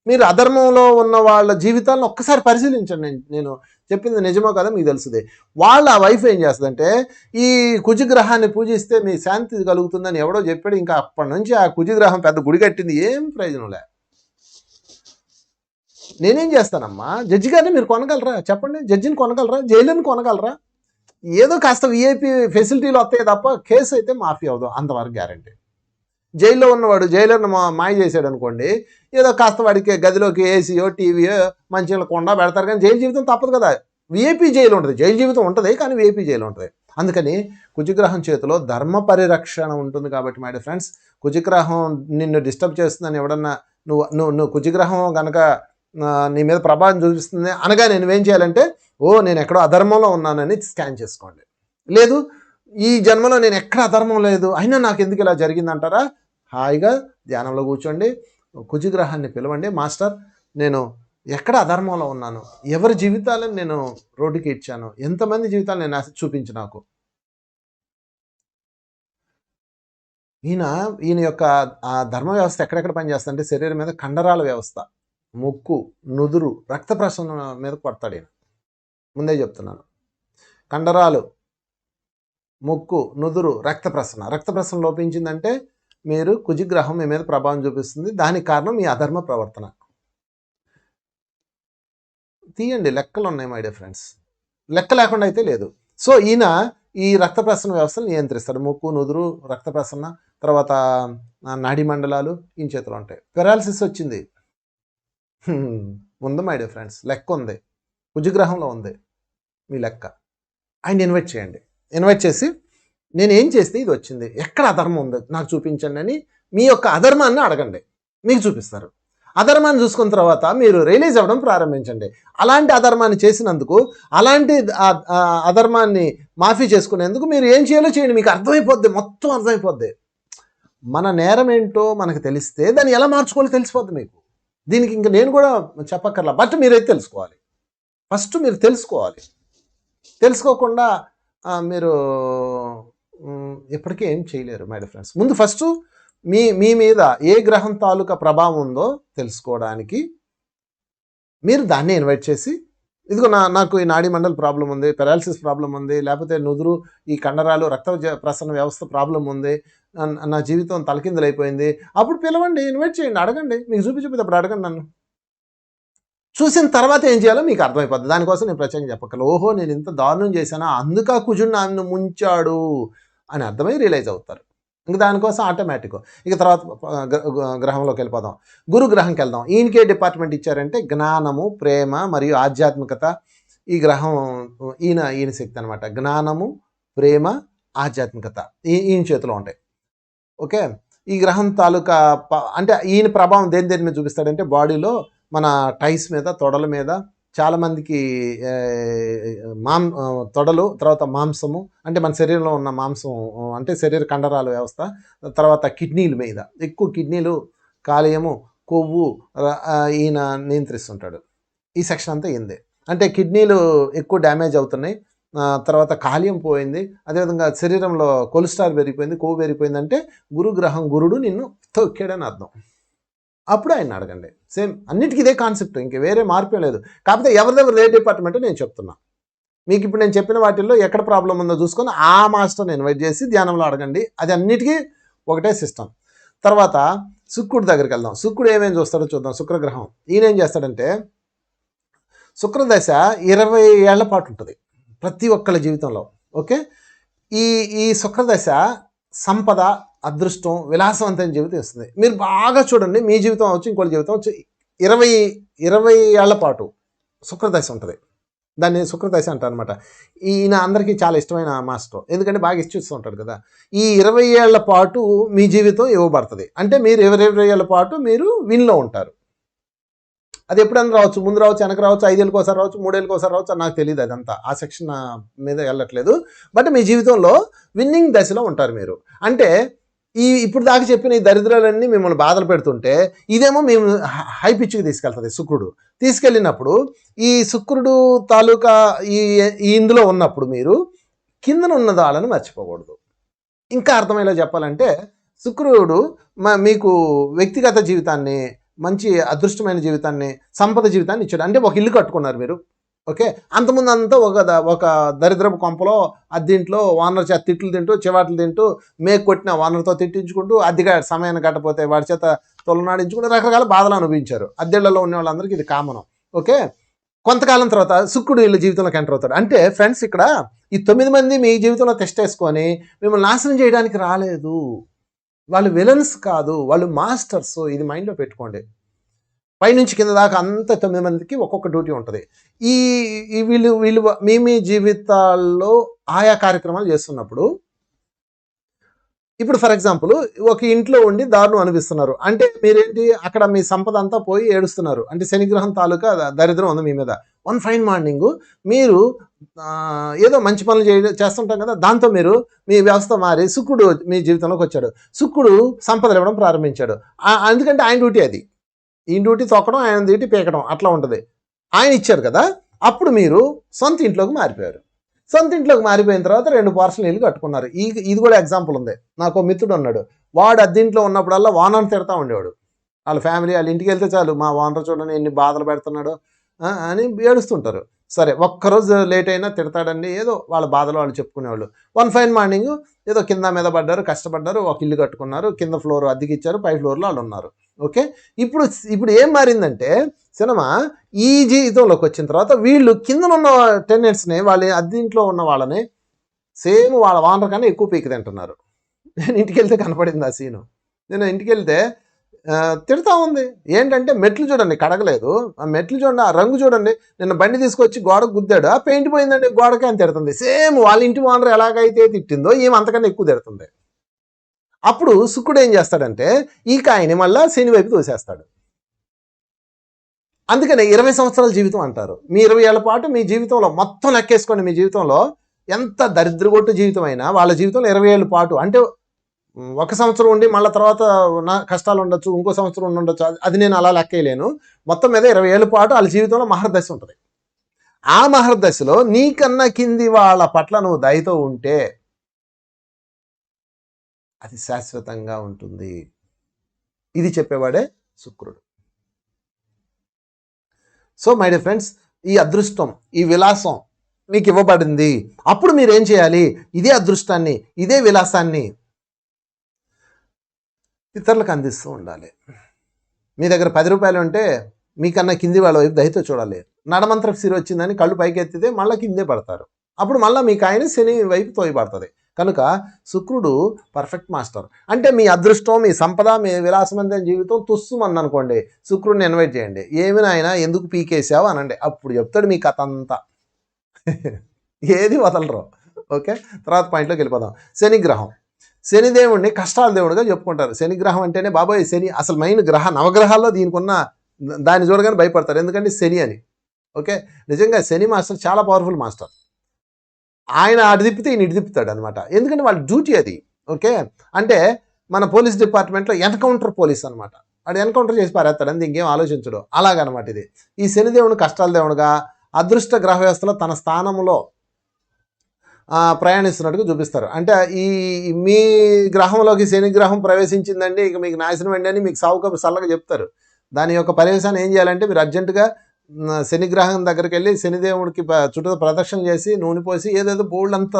మీరు అధర్మంలో ఉన్న వాళ్ళ జీవితాలను ఒక్కసారి పరిశీలించండి. నేను చెప్పింది నిజమో కదా మీకు తెలుస్తుంది. వాళ్ళ వైఫ్ ఏం చేస్తుందంటే, ఈ కుజగ్రహాన్ని పూజిస్తే మీ శాంతి కలుగుతుందని ఎవడో చెప్పాడు. ఇంకా అప్పటి నుంచి ఆ కుజగ్రహం పెద్ద గుడి కట్టింది, ఏం ప్రయోజనంలే. నేనేం చేస్తానమ్మా, జడ్జి గారిని మీరు కొనగలరా చెప్పండి? జడ్జిని కొనగలరా? జైలుని కొనగలరా? ఏదో కాస్త విఐపి ఫెసిలిటీలు వస్తాయి తప్ప కేసు అయితే మాఫీ అవ్వదు, అంతవరకు గ్యారంటీ. జైల్లో ఉన్నవాడు జైలర్ని మాయ చేశాడు అనుకోండి, ఏదో కాస్త వాడికి గదిలోకి ఏసీయో టీవీయో మంచిగా కొండ పెడతారు, కానీ జైలు జీవితం తప్పదు కదా. విఐపి జైలు ఉంటుంది, జైలు జీవితం ఉంటుంది కానీ విఐపి జైలు ఉంటుంది. అందుకని కుజగ్రహం చేతిలో ధర్మ పరిరక్షణ ఉంటుంది. కాబట్టి మై డియర్ ఫ్రెండ్స్, కుజగ్రహం నిన్ను డిస్టర్బ్ చేస్తుందని ఎవడన్నా నువ్వు కుజగ్రహం కనుక నీ మీద ప్రభావం చూపిస్తుంది అనగా నువ్వేం చేయాలంటే, నేను ఎక్కడో అధర్మంలో ఉన్నానని స్కాన్ చేసుకోండి. లేదు ఈ జన్మలో నేను ఎక్కడ అధర్మం లేదు అయినా నాకు ఎందుకు ఇలా జరిగిందంటారా, హాయిగా ధ్యానంలో కూర్చోండి, కుజగ్రహాన్ని పిలవండి. మాస్టర్, నేను ఎక్కడ అధర్మంలో ఉన్నాను, ఎవరి జీవితాలను నేను రోడ్డుకి ఇచ్చాను, ఎంతమంది జీవితాలు నేను చూపించు నాకు. ఈయన యొక్క ఆ ధర్మ వ్యవస్థ ఎక్కడెక్కడ పనిచేస్తా అంటే శరీరం మీద కండరాల వ్యవస్థ, ముక్కు, నుదురు, రక్త ప్రసరణ మీద పడతాడు ఈయన. ముందే చెప్తున్నాను, కండరాలు, ముక్కు, నుదురు, రక్త ప్రసరణ లోపించిందంటే మీరు కుజగ్రహం మీ మీద ప్రభావం చూపిస్తుంది. దానికి కారణం మీ అధర్మ ప్రవర్తన. తీయండి, లెక్కలు ఉన్నాయి మై డియర్ ఫ్రెండ్స్, లెక్క లేకుండా అయితే లేదు. సో ఈయన ఈ రక్త ప్రసరణ వ్యవస్థను నియంత్రిస్తాడు. ముక్కు, నుదురు, రక్త ప్రసరణ, తర్వాత నాడీ మండలాలు ఈయన చేతిలో ఉంటాయి. పెరాలసిస్ వచ్చింది, ఉంది మై డియర్ ఫ్రెండ్స్, లెక్క ఉంది, కుజగ్రహంలో ఉంది మీ లెక్క. ఆయన ఇన్వైట్ చేయండి, ఇన్వైట్ చేసి నేనేం చేస్తే ఇది వచ్చింది, ఎక్కడ అధర్మం ఉందో నాకు చూపించండి అని మీ యొక్క అధర్మాన్ని అడగండి, మీకు చూపిస్తారు. అధర్మాన్ని చూసుకున్న తర్వాత మీరు రియలైజ్ అవ్వడం ప్రారంభించండి. అలాంటి అధర్మాన్ని చేసినందుకు, అలాంటి అధర్మాన్ని మాఫీ చేసుకునేందుకు మీరు ఏం చేయాలో చేయండి, మీకు అర్థమైపోద్ది, మొత్తం అర్థమైపోద్ది. మన నేరం ఏంటో మనకు తెలిస్తే దాన్ని ఎలా మార్చుకోవాలో తెలిసిపోద్ది మీకు. దీనికి ఇంకా నేను కూడా చెప్పక్కర్లా, బట్ మీరైతే తెలుసుకోవాలి. ఫస్ట్ మీరు తెలుసుకోవాలి. తెలుసుకోకుండా మీరు ఎప్పటికీ ఏం చేయలేరు మై డియర్ ఫ్రెండ్స్. ముందు ఫస్ట్ మీ మీద ఏ గ్రహం తాలూకా ప్రభావం ఉందో తెలుసుకోవడానికి మీరు దాన్ని ఇన్వైట్ చేసి, ఇదిగో నాకు ఈ నాడీ మండల్ ప్రాబ్లం ఉంది, పెరాలసిస్ ప్రాబ్లం ఉంది, లేకపోతే నుదురు, ఈ కండరాలు, రక్త ప్రసరణ వ్యవస్థ ప్రాబ్లం ఉంది, నా జీవితం తలకిందులైపోయింది, అప్పుడు పిలవండి, ఇన్వైట్ చేయండి, అడగండి, మీకు చూపించేటప్పుడు అడగండి. నన్ను చూసిన తర్వాత ఏం చేయాలో మీకు అర్థమైపోద్ది. దానికోసం నేను ప్రత్యేకంగా చెప్పగలను. ఓహో, నేను ఇంత దారుణం చేశానా, అందుక కుజుడు నన్ను ముంచాడు అని అర్థమై రియలైజ్ అవుతారు. ఇంక దానికోసం ఆటోమేటిక్. ఇక తర్వాత గ్రహంలోకి వెళ్ళిపోదాం, గురు గ్రహంకి వెళ్దాం. ఈయనకే డిపార్ట్మెంట్ ఇచ్చారంటే జ్ఞానము, ప్రేమ మరియు ఆధ్యాత్మికత. ఈ గ్రహం ఈయన శక్తి అనమాట. జ్ఞానము, ప్రేమ, ఆధ్యాత్మికత ఈయన చేతిలో ఉంటాయి. ఓకే, ఈ గ్రహం తాలూకా అంటే ఈయన ప్రభావం దేని మీద చూపిస్తాడంటే బాడీలో మన టైస్ మీద, తొడల మీద, చాలామందికి తొడలు, తర్వాత మాంసము అంటే మన శరీరంలో ఉన్న మాంసం అంటే శరీర కండరాల వ్యవస్థ, తర్వాత కిడ్నీల మీద ఎక్కువ కిడ్నీలు, కాలేయము, కొవ్వు ఈయన నియంత్రిస్తుంటాడు. ఈ సెక్షన్ అంతా ఏంది అంటే కిడ్నీలు ఎక్కువ డ్యామేజ్ అవుతున్నాయి, తర్వాత కాలేయం పోయింది, అదేవిధంగా శరీరంలో కొలెస్ట్రాల్ పెరిగిపోయింది, కొవ్వు పెరిగిపోయింది అంటే గురుడు నిన్ను తొక్కాడని అర్థం. అప్పుడు ఆయన అడగండి. సేమ్ అన్నిటికీ ఇదే కాన్సెప్ట్, ఇంక వేరే మార్పే లేదు. కాకపోతే ఎవరిదెవరు ఏ డిపార్ట్మెంట్ నేను చెప్తున్నా. మీకు ఇప్పుడు నేను చెప్పిన వాటిల్లో ఎక్కడ ప్రాబ్లం ఉందో చూసుకొని ఆ మాస్టర్ని ఇన్వైట్ చేసి ధ్యానంలో అడగండి. అది అన్నిటికీ ఒకటే సిస్టమ్. తర్వాత శుక్రుడి దగ్గరికి వెళ్దాం. శుక్రుడు ఏమేమి చూస్తాడో చూద్దాం. శుక్రగ్రహం ఈయన ఏం చేస్తాడంటే, శుక్రదశ 20 ఏళ్ల పాటు ఉంటుంది ప్రతి ఒక్కళ్ళ జీవితంలో. ఓకే, ఈ ఈ శుక్రదశ సంపద, అదృష్టం, విలాసవంతమైన జీవితం ఇస్తుంది. మీరు బాగా చూడండి, మీ జీవితం అవచ్చు, ఇంకోటి జీవితం అవచ్చు, 20 ఏళ్ల పాటు శుక్రదశ ఉంటుంది. దాన్ని శుక్రదశ అంటారు అనమాట. ఈయన అందరికీ చాలా ఇష్టమైన మాస్టర్, ఎందుకంటే బాగా ఇచ్చిస్తూ ఉంటాడు కదా. ఈ 20 ఏళ్ల పాటు మీ జీవితం ఇవ్వబడుతుంది. అంటే మీరు 20 ఏళ్ల పాటు మీరు విన్లో ఉంటారు. అది ఎప్పుడైనా రావచ్చు, ముందు రావచ్చు, వెనక రావచ్చు, 5 ఏళ్ళకి ఒకసారి రావచ్చు, 3 ఏళ్ళకి ఒకసారి రావచ్చు, నాకు తెలియదు, అదంతా ఆ సెక్షన్ మీద వెళ్ళట్లేదు. బట్ మీ జీవితంలో విన్నింగ్ దశలో ఉంటారు మీరు. అంటే ఇప్పుడు దాకా చెప్పిన ఈ దరిద్రాలన్నీ మిమ్మల్ని బాధలు పెడుతుంటే, ఇదేమో మేము హై పిచ్కి తీసుకెళ్తుంది శుక్రుడు. తీసుకెళ్ళినప్పుడు ఈ శుక్రుడు తాలూకా ఇందులో ఉన్నప్పుడు మీరు కిందన ఉన్న వాళ్ళని మర్చిపోకూడదు. ఇంకా అర్థమయ్యేలా చెప్పాలంటే, శుక్రుడు మీకు వ్యక్తిగత జీవితాన్ని, మంచి అదృష్టమైన జీవితాన్ని, సంపద జీవితాన్ని ఇచ్చాడు. అంటే ఒక ఇల్లు కట్టుకున్నారు మీరు. ఓకే, అంతకుముందు అంతా ఒక దరిద్రపు కొంపలో అద్దీంట్లో ఓనర్ చేత తిట్లు తింటూ, చివాట్లు తింటూ, మేకు కొట్టిన ఓనర్తో తిట్టించుకుంటూ, అద్దెగా సమయాన్ని కట్టపోతే వాడి చేత తొలనాడించుకుంటూ రకరకాల బాధలు అనుభవించారు. అద్దెళ్లలో ఉన్న వాళ్ళందరికీ ఇది కామనం. ఓకే, కొంతకాలం తర్వాత శుక్రుడు వీళ్ళ జీవితంలోకి ఎంటర్ అవుతాడు. అంటే ఫ్రెండ్స్, ఇక్కడ ఈ 9 మంది మీ జీవితంలో టెస్ట్ వేసుకొని మిమ్మల్ని నాశనం చేయడానికి రాలేదు. వాళ్ళు విలన్స్ కాదు, వాళ్ళు మాస్టర్స్. ఇది మైండ్లో పెట్టుకోండి. పైనుంచి కింద దాకా అంత 9 మందికి ఒక్కొక్క డ్యూటీ ఉంటుంది. వీళ్ళు మీ జీవితాల్లో ఆయా కార్యక్రమాలు చేస్తున్నప్పుడు, ఇప్పుడు ఫర్ ఎగ్జాంపుల్ ఒక ఇంట్లో ఉండి దారుణం అనిపిస్తున్నారు అంటే మీరేంటి, అక్కడ మీ సంపద అంతా పోయి ఏడుస్తున్నారు. అంటే శనిగ్రహం తాలూకా దరిద్రం ఉంది మీ మీద. వన్ ఫైన్ మార్నింగ్ మీరు ఏదో మంచి పనులు చేస్తుంటాం కదా, దాంతో మీరు మీ వ్యవస్థ మారి శుక్రుడు మీ జీవితంలోకి వచ్చాడు. శుక్రుడు సంపదలు ఇవ్వడం ప్రారంభించాడు. ఎందుకంటే ఆయన డ్యూటీ అది. ఈ డ్యూటీ తొక్కడం, ఆయన డ్యూటీ పీకడం, అట్లా ఉంటుంది. ఆయన ఇచ్చారు కదా, అప్పుడు మీరు సొంత ఇంట్లోకి మారిపోయారు. సొంత ఇంట్లోకి మారిపోయిన తర్వాత 2 పోర్షన్లు ఇల్లు కట్టుకున్నారు. ఇది కూడా ఎగ్జాంపుల్ ఉంది. నాకు ఒక మిత్రుడు ఉన్నాడు. వాడు అద్దీంట్లో ఉన్నప్పుడల్లా ఓనర్ని తిడతా ఉండేవాడు. వాళ్ళ ఫ్యామిలీ వాళ్ళ ఇంటికి వెళ్తే చాలు, మా ఓనర్ చూడండి ఎన్ని బాధలు పెడుతున్నాడు అని ఏడుస్తుంటారు. సరే, ఒక్కరోజు లేట్ అయినా తిడతాడండి, ఏదో వాళ్ళ బాధలు వాళ్ళు చెప్పుకునేవాళ్ళు. వన్ ఫైన్ మార్నింగ్ ఏదో కింద మీద పడ్డారు, కష్టపడ్డారు, ఒక ఇల్లు కట్టుకున్నారు, కింద ఫ్లోర్ అద్దెకి ఇచ్చారు, పై ఫ్లోర్లో వాళ్ళు ఉన్నారు. ఓకే, ఇప్పుడు ఏం మారిందంటే సినిమా, ఈ జీవితంలోకి వచ్చిన తర్వాత వీళ్ళు కిందనున్న టెనెంట్స్ని, వాళ్ళ అద్దెంట్లో ఉన్న వాళ్ళని సేమ్ వాళ్ళ ఓనర్ కన్నా ఎక్కువ పీకి తింటున్నారు. నేను ఇంటికి వెళ్తే కనపడింది ఆ సీను. నేను ఇంటికి వెళ్తే తిడతా ఉంది. ఏంటంటే మెట్లు చూడండి కడగలేదు, ఆ మెట్లు చూడండి, ఆ రంగు చూడండి, నిన్న బండి తీసుకొచ్చి గోడకు గుద్దాడు, ఆ పెయింట్ పోయిందండి గోడకే అని తిడుతుంది. సేమ్ వాళ్ళ ఇంటి ఓనర్ ఎలాగైతే తిట్టిందో ఈమె అంతకన్నా ఎక్కువ తిడుతుంది. అప్పుడు శుక్రుడు ఏం చేస్తాడంటే ఈ కాయని మళ్ళా శని వైపు తోసేస్తాడు. అందుకనే 20 సంవత్సరాల జీవితం అంటారు. మీ 20 ఏళ్ల పాటు మీ జీవితంలో మొత్తం లెక్కేసుకోండి. మీ జీవితంలో ఎంత దరిద్రగొట్టు జీవితం అయినా వాళ్ళ జీవితంలో 20 ఏళ్ళ పాటు, అంటే 1 సంవత్సరం ఉండి మళ్ళీ తర్వాత కష్టాలు ఉండొచ్చు, ఇంకో సంవత్సరం ఉండొచ్చు, అది నేను అలా లెక్కేయలేను. మొత్తం మీద 20 ఏళ్ళ పాటు వాళ్ళ జీవితంలో మహర్దశ ఉంటుంది. ఆ మహర్దశలో నీకన్నా కింది వాళ్ళ పట్ల నువ్వు దయతో ఉంటే అది శాశ్వతంగా ఉంటుంది. ఇది చెప్పేవాడే శుక్రుడు. సో మై డియర్ ఫ్రెండ్స్, ఈ అదృష్టం, ఈ విలాసం మీకు ఇవ్వబడింది. అప్పుడు మీరేం చేయాలి? ఇదే అదృష్టాన్ని, ఇదే విలాసాన్ని ఇతరులకు అందిస్తూ ఉండాలి. మీ దగ్గర 10 రూపాయలు ఉంటే మీకన్నా కింది వాళ్ళ వైపు దయతో చూడాలి. నడమంత్రపు సిరి వచ్చిందని కళ్ళు పైకి ఎత్తితే మళ్ళీ కిందే పడతారు. అప్పుడు మళ్ళీ మీకు ఆయన శని వైపు తోయబడుతుంది. కనుక శుక్రుడు పర్ఫెక్ట్ మాస్టర్. అంటే మీ అదృష్టం, మీ సంపద, మీ విలాసవంతమైన జీవితం తుస్సుమంది అనుకోండి, శుక్రుడిని ఇన్వైట్ చేయండి. ఏమి నాయనా ఎందుకు పీకేసావు అనండి, అప్పుడు చెప్తాడు మీ కథ అంతా. ఏది వదలరు. ఓకే, తర్వాత పాయింట్లోకి వెళ్ళిపోదాం. శనిగ్రహం. శనిదేవుడిని కష్టాల దేవుడిగా చెప్పుకుంటారు. శనిగ్రహం అంటేనే బాబోయ్ శని అసలు మెయిన్ నవగ్రహాల్లో దీనికి ఉన్న దాన్ని చూడగానే భయపడతారు, ఎందుకంటే శని అని. ఓకే, నిజంగా శని మాస్టర్ చాలా పవర్ఫుల్ మాస్టర్. ఆయన అటు తిప్పితే ఈయన ఇటు తిప్పుతాడు అనమాట, ఎందుకంటే వాళ్ళ డ్యూటీ అది. ఓకే, అంటే మన పోలీస్ డిపార్ట్మెంట్లో ఎన్కౌంటర్ పోలీస్ అనమాట. వాడు ఎన్కౌంటర్ చేసి పారేస్తాడు, అంతే, ఇంకేం ఆలోచించడు. అలాగనమాట ఇది. ఈ శనిదేవుని కష్టాల దేవుడుగా అదృష్ట గ్రహ వ్యవస్థలో తన స్థానంలో ప్రయాణిస్తున్నట్టుగా చూపిస్తారు. అంటే మీ గ్రహంలోకి శని గ్రహం ప్రవేశించిందండి, ఇక మీకు నాశనం అండి అని మీకు సావుకబు చల్లగా చెప్తారు. దాని యొక్క పరివేశాన్ని ఏం చేయాలంటే మీరు అర్జెంటుగా శనిగ్రహం దగ్గరికి వెళ్ళి శనిదేవుడికి చుట్టూ ప్రదక్షిణ చేసి నూనె పోసి ఏదేదో బోల్డంత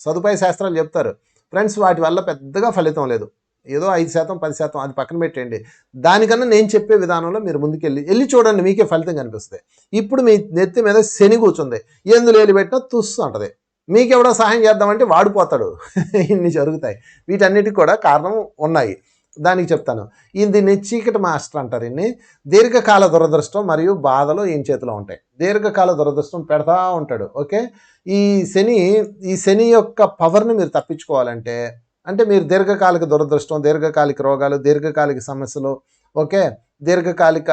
సదుపాయ శాస్త్రాలు చెప్తారు ఫ్రెండ్స్. వాటి వల్ల పెద్దగా ఫలితం లేదు. ఏదో 5% 10% అది పక్కన పెట్టండి. దానికన్నా నేను చెప్పే విధానంలో మీరు ముందుకెళ్ళి చూడండి, మీకే ఫలితం కనిపిస్తుంది. ఇప్పుడు మీ నెత్తి మీద శని కూర్చుంది, ఎందులో ఏలు పెట్టినా తుస్సు అంటది. మీకెవడో సహాయం చేద్దామంటే వాడిపోతాడు. ఇన్ని జరుగుతాయి. వీటన్నిటికి కూడా కారణం ఉన్నాయి, దానికి చెప్తాను. దీన్ని చీకటి మాస్టర్ అంటారు. ఇన్ని దీర్ఘకాల దురదృష్టం మరియు బాధలు ఈయన చేతిలో ఉంటాయి. దీర్ఘకాల దురదృష్టం పెడతా ఉంటాడు. ఓకే, ఈ శని యొక్క పవర్ని మీరు తప్పించుకోవాలంటే, అంటే మీరు దీర్ఘకాలిక దురదృష్టం, దీర్ఘకాలిక రోగాలు, దీర్ఘకాలిక సమస్యలు, ఓకే, దీర్ఘకాలిక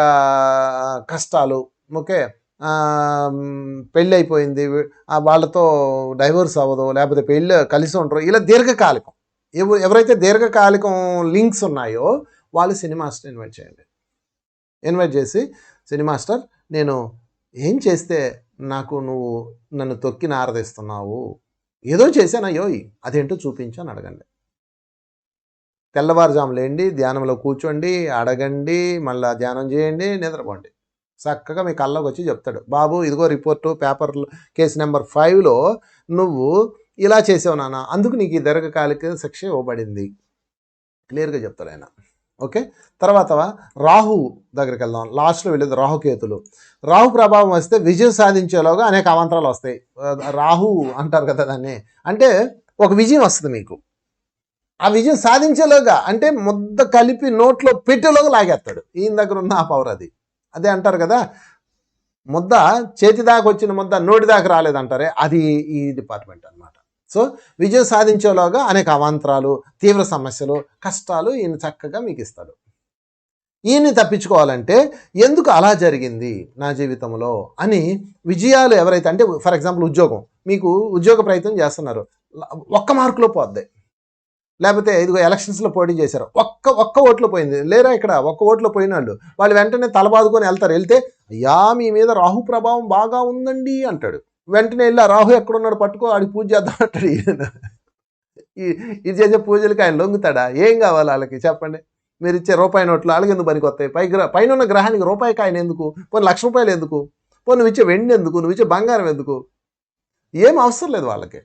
కష్టాలు, ఓకే, పెళ్ళి అయిపోయింది వాళ్ళతో డైవోర్స్ అవ్వదు, లేకపోతే పెళ్ళి కలిసి ఉంటారు, ఇలా దీర్ఘకాలికం ఎవరైతే దీర్ఘకాలికం లింక్స్ ఉన్నాయో వాళ్ళు శని మాస్టర్ ఇన్వైట్ చేయండి. ఇన్వైట్ చేసి, శని మాస్టర్ నేను ఏం చేస్తే నువ్వు నన్ను తొక్కి నారదిస్తున్నావు, ఏదో చేశానయ్యో అదేంటో చూపించు అని అడగండి. తెల్లవారుజాము లేండి, ధ్యానంలో కూర్చోండి, అడగండి, మళ్ళీ ధ్యానం చేయండి, నిద్రపోండి. చక్కగా మీ కళ్ళకి వచ్చి చెప్తాడు, బాబు ఇదిగో రిపోర్టు పేపర్ కేసు నెంబర్ 5లో నువ్వు ఇలా చేసావు నాన్న, అందుకు నీకు ఈ దీర్ఘకాలిక శిక్ష ఇవ్వబడింది. క్లియర్గా చెప్తాడు ఆయన. ఓకే, తర్వాత రాహు దగ్గరికి వెళ్దాం. లాస్ట్లో వెళ్ళేది రాహుకేతులు. రాహు ప్రభావం వస్తే విజయం సాధించేలోగా అనేక అవాంతరాలు వస్తాయి. రాహు అంటారు కదా దాన్ని, అంటే ఒక విజయం వస్తుంది మీకు. ఆ విజయం సాధించేలోగా అంటే ముద్ద కలిపి నోట్లో పెట్టేలోగా లాగేస్తాడు. ఈయన దగ్గర ఉన్న ఆ పవర్ అది. అదే అంటారు కదా, ముద్ద చేతి దాకా వచ్చిన ముద్ద నోటి దాకా రాలేదంటారే, అది ఈ డిపార్ట్మెంట్ అనమాట. సో విజయం సాధించేలోగా అనేక అవాంతరాలు, తీవ్ర సమస్యలు, కష్టాలు ఈయన చక్కగా మీకు ఇస్తాడు. ఈయన్ని తప్పించుకోవాలంటే ఎందుకు అలా జరిగింది నా జీవితంలో అని విజయాలు ఎవరైతే, అంటే ఫర్ ఎగ్జాంపుల్ మీకు ఉద్యోగ ప్రయత్నం చేస్తున్నారు, 1 మార్కులో పోద్ది. లేకపోతే ఇదిగో ఎలక్షన్స్లో పోటీ చేశారు, ఒక్క ఓట్లో పోయింది. లేరా ఇక్కడ 1 ఓట్లో పోయిన వాళ్ళు వెంటనే తలబాదుకొని వెళ్తారు. వెళ్తే అయ్యా మీ మీద రాహు ప్రభావం బాగా ఉందండి అంటాడు. వెంటనే వెళ్ళి ఆ రాహు ఎక్కడున్నాడు పట్టుకో, ఆడికి పూజ చేద్దాం అంటాడు. ఇది చేసే పూజలకి ఆయన లొంగుతాడా? ఏం కావాలి వాళ్ళకి చెప్పండి? మీరు ఇచ్చే రూపాయి నోట్లు వాళ్ళకి ఎందుకు పనికి వస్తాయి? పైన ఉన్న గ్రహానికి రూపాయికి ఆయన ఎందుకు? పోనీ ₹1,00,000 ఎందుకు? పోనీ నువ్వు ఇచ్చే వెండి ఎందుకు? నువ్వు ఇచ్చే బంగారం ఎందుకు? ఏం అవసరం లేదు వాళ్ళకి.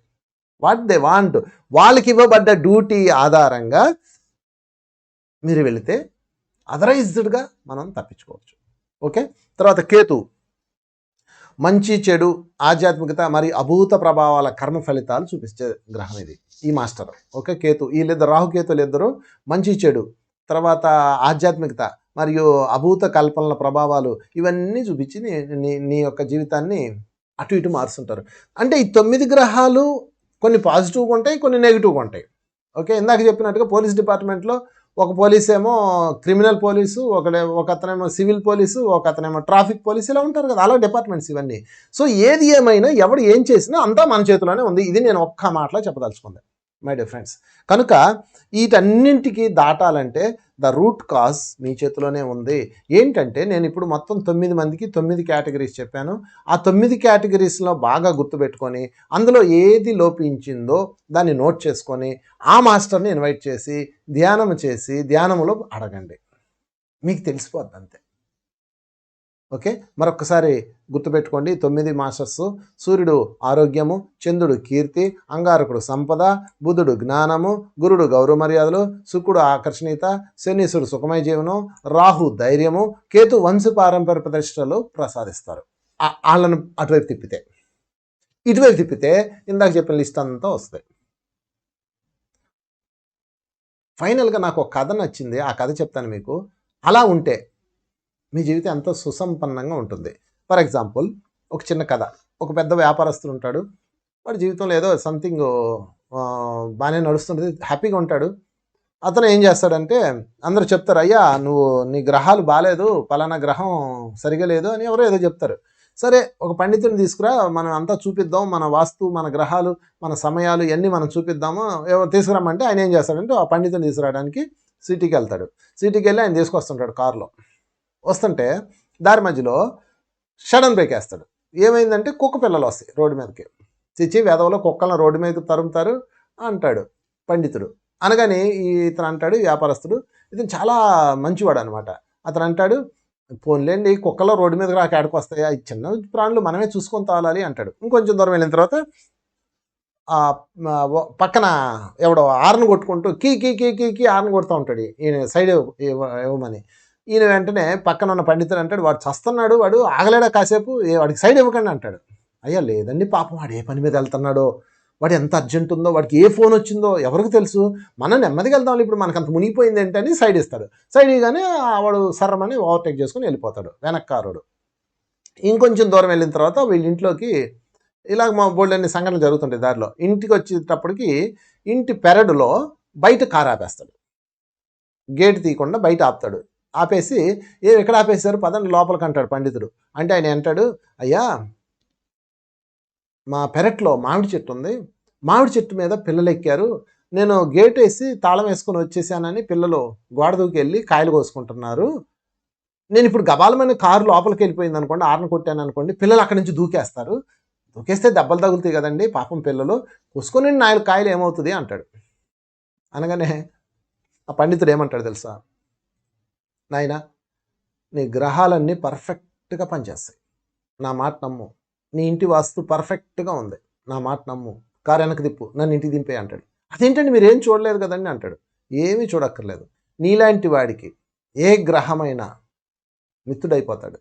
వాట్ దే వాంట్, వాళ్ళకి ఇవ్వబడ్డ డ్యూటీ ఆధారంగా మీరు వెళితే అదరైజ్డ్గా మనం తప్పించుకోవచ్చు. ఓకే, తర్వాత కేతు మంచి చెడు ఆధ్యాత్మికత మరియు అభూత ప్రభావాల కర్మ ఫలితాలు చూపించే గ్రహం ఇది, ఈ మాస్టర్. ఓకే, కేతు, వీళ్ళిద్దరు రాహుకేతులు ఇద్దరు మంచి చెడు, తర్వాత ఆధ్యాత్మికత మరియు అభూత కల్పనల ప్రభావాలు ఇవన్నీ చూపించి నీ యొక్క జీవితాన్ని అటు ఇటు మారుస్తుంటారు. అంటే ఈ 9 గ్రహాలు కొన్ని పాజిటివ్గా ఉంటాయి, కొన్ని నెగిటివ్గా ఉంటాయి. ఓకే, ఇందాక చెప్పినట్టుగా పోలీస్ డిపార్ట్మెంట్లో ఒక పోలీస్ ఏమో క్రిమినల్ పోలీసు, ఒక అతనేమో సివిల్ పోలీసు, ఒక అతనేమో ట్రాఫిక్ పోలీసు, ఇలా ఉంటారు కదా, అలా డిపార్ట్మెంట్స్ ఇవన్నీ. సో ఏది ఏమైనా ఎవడు ఏం చేసినా అంతా మన చేతిలోనే ఉంది. ఇది నేను ఒక్క మాటలో చెప్పదలుచుకుంది మై డియర్ ఫ్రెండ్స్. కనుక వీటన్నింటికి దాటాలంటే ద రూట్ కాజ్ మీ చేతిలోనే ఉంది. ఏంటంటే నేను ఇప్పుడు మొత్తం 9 మందికి 9 కేటగిరీస్ చెప్పాను. ఆ 9 కేటగిరీస్లో బాగా గుర్తుపెట్టుకొని అందులో ఏది లోపించిందో దాన్ని నోట్ చేసుకొని ఆ మాస్టర్ని ఇన్వైట్ చేసి ధ్యానంలో అడగండి, మీకు తెలిసిపోద్ది అంతే. ఓకే, మరొకసారి గుర్తుపెట్టుకోండి, 9 మాస్టర్స్: సూర్యుడు ఆరోగ్యము, చంద్రుడు కీర్తి, అంగారకుడు సంపద, బుధుడు జ్ఞానము, గురుడు గౌరవ మర్యాదలు, శుక్రుడు ఆకర్షణీయత, శనీశ్వరుడు సుఖమయ జీవనం, రాహు ధైర్యము, కేతు వంశపారంపర్య ప్రతిష్టలు ప్రసాదిస్తారు. వాళ్ళను అటువైపు తిప్పితే, ఇటువైపు తిప్పితే ఇందాక చెప్పిన లిస్ట్ అంతా వస్తాయి. ఫైనల్గా నాకు ఒక కథ నచ్చింది, ఆ కథ చెప్తాను మీకు. అలా ఉంటే మీ జీవితం ఎంతో సుసంపన్నంగా ఉంటుంది. ఫర్ ఎగ్జాంపుల్ ఒక చిన్న కథ. ఒక పెద్ద వ్యాపారస్తుడు ఉంటాడు, వాడి జీవితంలో ఏదో సంథింగ్ బాగానే నడుస్తుంటుంది, హ్యాపీగా ఉంటాడు. అతను ఏం చేస్తాడంటే, అందరూ చెప్తారు, అయ్యా నీ గ్రహాలు బాగాలేదు, పలానా గ్రహం సరిగా లేదు అని ఎవరో ఏదో చెప్తారు. సరే, ఒక పండితుడిని తీసుకురా, మనం అంతా చూపిద్దాం, మన వాస్తు, మన గ్రహాలు, మన సమయాలు ఇవన్నీ మనం చూపిద్దాము, తీసుకురామంటే ఆయన ఏం చేస్తాడంటే ఆ పండితుడిని తీసుకురావడానికి సిటీకి వెళ్తాడు. సిటీకి వెళ్ళి ఆయన తీసుకొస్తుంటాడు కారులో. వస్తుంటే దారి మధ్యలో సడన్ బ్రేక్ వేస్తాడు. ఏమైందంటే కుక్క పిల్లలు వస్తాయి రోడ్డు మీదకి. చిచ్చి వెధవలో కుక్కలను రోడ్డు మీదకి తరుముతారు అంటాడు పండితుడు. అనగానే ఇతను అంటాడు, వ్యాపారస్తుడు, ఇతను చాలా మంచివాడు అనమాట. అతను అంటాడు, పోన్లేండి కుక్కలో రోడ్డు మీద రాక ఆడికి వస్తాయా, ఈ చిన్న ప్రాణులు మనమే చూసుకొని తాళాలి అంటాడు. ఇంకొంచెం దూరం వెళ్ళిన తర్వాత పక్కన ఎవడో ఆర్న్ కొట్టుకుంటూ కీ కీ కీ కీ కీ ఆర్న్ కొడుతూ ఉంటాడు ఈయన సైడ్ ఇవ్వమని. ఈయన వెంటనే పక్కన ఉన్న పండితుడు అంటాడు, వాడు చస్తున్నాడు, వాడు ఆగలేడా కాసేపు, వాడికి సైడ్ ఇవ్వకండి అంటాడు. అయ్యా లేదండి పాపం వాడు ఏ పని మీద వెళ్తున్నాడో, వాడు ఎంత అర్జెంట్ ఉందో, వాడికి ఏ ఫోన్ వచ్చిందో ఎవరికి తెలుసు, మనం నెమ్మదిగా వెళ్దాం, ఇప్పుడు మనకు అంత మునిగిపోయింది ఏంటని సైడ్ ఇస్తాడు. సైడ్ ఇవ్వగానే వాడు సర్రమని ఓవర్టేక్ చేసుకుని వెళ్ళిపోతాడు వెనక్కారుడు. ఇంకొంచెం దూరం వెళ్ళిన తర్వాత వీళ్ళ ఇంట్లోకి ఇలాగ మా బోల్డన్ని సంఘటనలు జరుగుతుంటాయి దారిలో. ఇంటికి వచ్చేటప్పటికి ఇంటి పెరడులో బయట కారు ఆపేస్తాడు, గేట్ తీయకుండా బయట ఆపుతాడు. ఆపేసి ఎక్కడ ఆపేశారు పదండి లోపలికి అంటాడు పండితుడు. అంటే ఆయన అంటాడు, అయ్యా మా పెరట్లో మామిడి చెట్టు ఉంది, మామిడి చెట్టు మీద పిల్లలు ఎక్కారు, నేను గేట్ వేసి తాళం వేసుకొని వచ్చేసానని పిల్లలు గోడ దూకి వెళ్ళి కాయలు కోసుకుంటున్నారు, నేను ఇప్పుడు గబాలమైన కారు లోపలికి వెళ్ళిపోయింది అనుకోండి, ఆర్న కొట్టాను అనుకోండి, పిల్లలు అక్కడి నుంచి దూకేస్తారు, దూకేస్తే దెబ్బలు తగులుతాయి కదండి పాపం పిల్లలు, కోసుకొని 4 కాయలు ఏమవుతుంది అంటాడు. అనగానే ఆ పండితుడు ఏమంటాడు తెలుసా, నాయనా నీ గ్రహాలన్నీ పర్ఫెక్ట్గా పనిచేస్తాయి, నా మాట నమ్ము, నీ ఇంటి వాస్తు పర్ఫెక్ట్గా ఉంది, నా మాట నమ్ము, కారు వెనక్కి తిప్పు, నన్ను ఇంటికి దింపే అంటాడు. అదేంటండి మీరేం చూడలేదు కదండి అంటాడు. ఏమీ చూడక్కర్లేదు, నీలాంటి వాడికి ఏ గ్రహమైనా మిత్రుడైపోతాడు,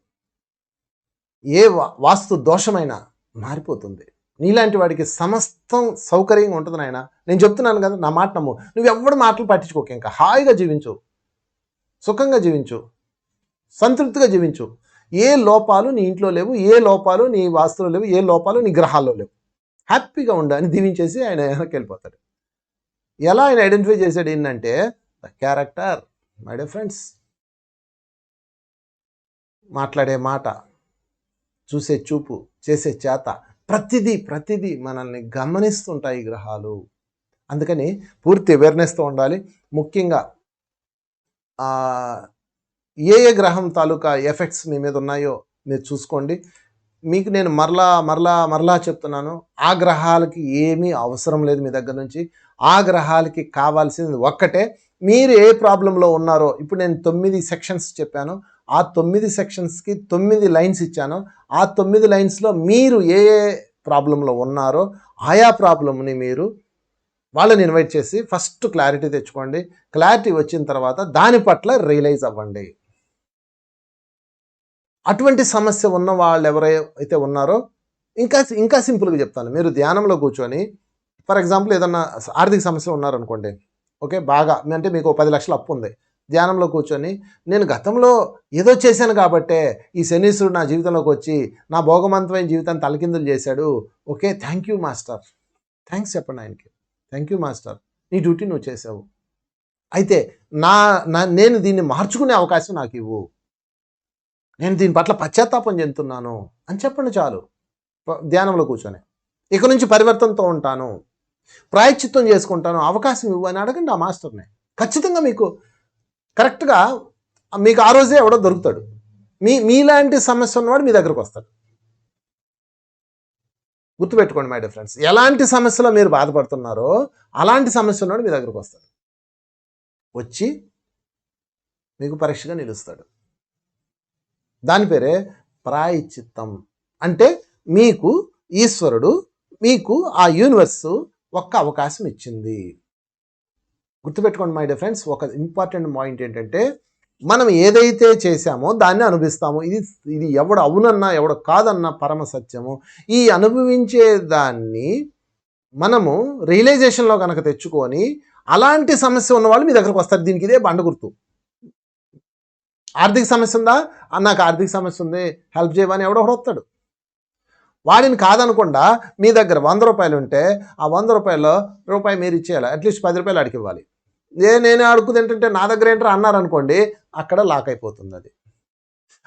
ఏ వాస్తు దోషమైనా మారిపోతుంది, నీలాంటి వాడికి సమస్తం సౌకర్యంగా ఉంటుంది నాయన, నేను చెప్తున్నాను కదా, నా మాట నమ్ము, నువ్వు ఎవరి మాటలు పట్టించుకోక, ఇంకా హాయిగా జీవించు, సుఖంగా జీవించు, సంతృప్తిగా జీవించు, ఏ లోపాలు నీ ఇంట్లో లేవు, ఏ లోపాలు నీ వాస్తులో లేవు, ఏ లోపాలు నీ గ్రహాల్లో లేవు, హ్యాపీగా ఉండు అని దీవించేసి ఆయన వెనక్కి వెళ్ళిపోతాడు. ఎలా ఆయన ఐడెంటిఫై చేశాడు ఏంటంటే the character. My dear friends, మాట్లాడే మాట, చూసే చూపు, చేసే చేత, ప్రతిదీ మనల్ని గమనిస్తుంటాయి గ్రహాలు. అందుకని పూర్తి అవేర్నెస్తో ఉండాలి. ముఖ్యంగా ఏ గ్రహం తాలూకా ఎఫెక్ట్స్ మీ మీద ఉన్నాయో మీరు చూసుకోండి. మీకు నేను మరలా చెప్తున్నాను, ఆ గ్రహాలకి ఏమీ అవసరం లేదు మీ దగ్గర నుంచి. ఆ గ్రహాలకి కావాల్సింది ఒక్కటే, మీరు ఏ ప్రాబ్లంలో ఉన్నారో. ఇప్పుడు నేను 9 సెక్షన్స్ చెప్పాను, ఆ 9 సెక్షన్స్కి 9 లైన్స్ ఇచ్చాను. ఆ 9 లైన్స్లో మీరు ఏ ప్రాబ్లంలో ఉన్నారో ఆయా ప్రాబ్లంని మీరు వాళ్ళని ఇన్వైట్ చేసి ఫస్ట్ క్లారిటీ తెచ్చుకోండి. క్లారిటీ వచ్చిన తర్వాత దాని పట్ల రియలైజ్ అవ్వండి. అటువంటి సమస్య ఉన్న వాళ్ళు ఎవరైతే ఉన్నారో, ఇంకా సింపుల్గా చెప్తాను, మీరు ధ్యానంలో కూర్చొని ఫర్ ఎగ్జాంపుల్ ఏదన్నా ఆర్థిక సమస్య ఉన్నారనుకోండి, ఓకే, బాగా అంటే మీకు 10 లక్షల అప్పు ఉంది, ధ్యానంలో కూర్చొని నేను గతంలో ఏదో చేశాను కాబట్టే ఈ శనీశ్వరుడు నా జీవితంలోకి వచ్చి నా భోగవంతమైన జీవితాన్ని తలకిందులు చేశాడు, okay thank you master, thanks చెప్పండి ఆయనకి, థ్యాంక్ యూ మాస్టర్, నీ డ్యూటీ నువ్వు చేసావు, అయితే నేను దీన్ని మార్చుకునే అవకాశం నాకు ఇవ్వు, నేను దీని పట్ల పశ్చాత్తాపం చెందుతున్నాను అని చెప్పండి చాలు. ధ్యానంలో కూర్చొని ఇక నుంచి పరివర్తనతో ఉంటాను, ప్రాయశ్చిత్తం చేసుకుంటాను, అవకాశం ఇవ్వు అని అడగండి ఆ మాస్టర్ని. ఖచ్చితంగా మీకు కరెక్ట్గా మీకు ఆ రోజే ఎవడో దొరుకుతాడు, మీలాంటి సమస్య ఉన్నవాడు మీ దగ్గరకు వస్తాడు. గుర్తుపెట్టుకోండి మై డియర్ ఫ్రెండ్స్, ఎలాంటి సమస్యలో మీరు బాధపడుతున్నారో అలాంటి సమస్య ఉన్నవాడు మీ దగ్గరకు వస్తాడు, వచ్చి మీకు పరీక్షగా నిలుస్తాడు. దాని పేరే ప్రాయశ్చిత్తం. అంటే మీకు ఈశ్వరుడు, మీకు ఆ యూనివర్స్ ఒక్క అవకాశం ఇచ్చింది. గుర్తుపెట్టుకోండి మై డియర్ ఫ్రెండ్స్, ఒక ఇంపార్టెంట్ పాయింట్ ఏంటంటే మనం ఏదైతే చేశామో దాన్ని అనుభవిస్తాము. ఇది ఎవడు అవునన్నా ఎవడు కాదన్నా పరమ సత్యము. ఈ అనుభవించే దాన్ని మనము రియలైజేషన్లో కనుక తెచ్చుకొని అలాంటి సమస్య ఉన్న వాళ్ళు మీ దగ్గరకు వస్తారు. దీనికి ఇదే బండ గుర్తు. ఆర్థిక సమస్య ఉందా, నాకు ఆర్థిక సమస్య ఉంది హెల్ప్ చేయమని ఎవడో వస్తాడు. వాడిని కాదనకుండా మీ దగ్గర 100 రూపాయలు ఉంటే ఆ 100 రూపాయల్లో రూపాయి మీరు ఇచ్చేయాలి, అట్లీస్ట్ 10 రూపాయలు అడిగి ఇవ్వాలి. నేనే అడుగుది ఏంటంటే నా దగ్గర ఏంటో అన్నారనుకోండి, అక్కడ లాక్ అయిపోతుంది అది.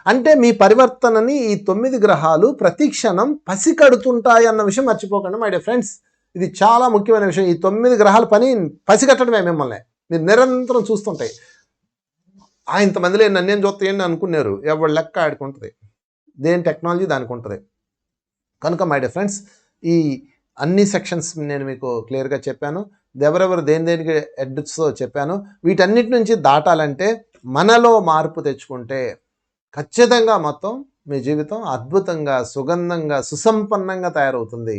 అంటే మీ పరివర్తనని ఈ 9 గ్రహాలు ప్రతి క్షణం పసికడుతుంటాయి అన్న విషయం మర్చిపోకండి మై డియర్ ఫ్రెండ్స్. ఇది చాలా ముఖ్యమైన విషయం. ఈ 9 గ్రహాల పని పసిగట్టడమే మిమ్మల్ని. మీరు నిరంతరం చూస్తుంటాయి. ఇంతమందిలో నన్నేం చూస్తాయండి అనుకున్నారు, ఎవరి లెక్క ఆడుకుంటుంది, దేని టెక్నాలజీ దానికి ఉంటుంది. కనుక మై డియర్ ఫ్రెండ్స్, ఈ అన్ని సెక్షన్స్ నేను మీకు క్లియర్గా చెప్పాను. ఎవరెవరు దేనికి ఎడ్స్ చెప్పాను. వీటన్నిటి నుంచి దాటాలంటే మనలో మార్పు తెచ్చుకుంటే ఖచ్చితంగా మొత్తం మీ జీవితం అద్భుతంగా, సుగంధంగా, సుసంపన్నంగా తయారవుతుంది.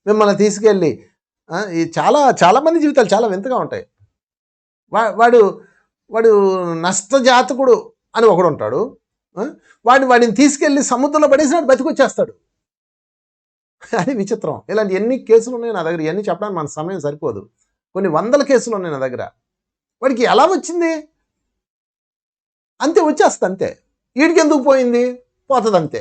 మిమ్మల్ని తీసుకెళ్ళి ఈ చాలామంది జీవితాలు చాలా వింతగా ఉంటాయి. వాడు వాడు నష్టజాతకుడు అని ఒకడుంటాడు. వాడిని తీసుకెళ్ళి సముద్రంలో పడేసినట్టు బతికొచ్చేస్తాడు. అది విచిత్రం. ఇలాంటి ఎన్ని కేసులు ఉన్నాయి నా దగ్గర. ఇవన్నీ చెప్పడానికి మన సమయం సరిపోదు. కొన్ని వందల కేసులు ఉన్నాయి నా దగ్గర. వాడికి ఎలా వచ్చింది? అంతే వచ్చేస్తుంది అంతే. వీడికి ఎందుకు పోయింది? పోతుంది అంతే.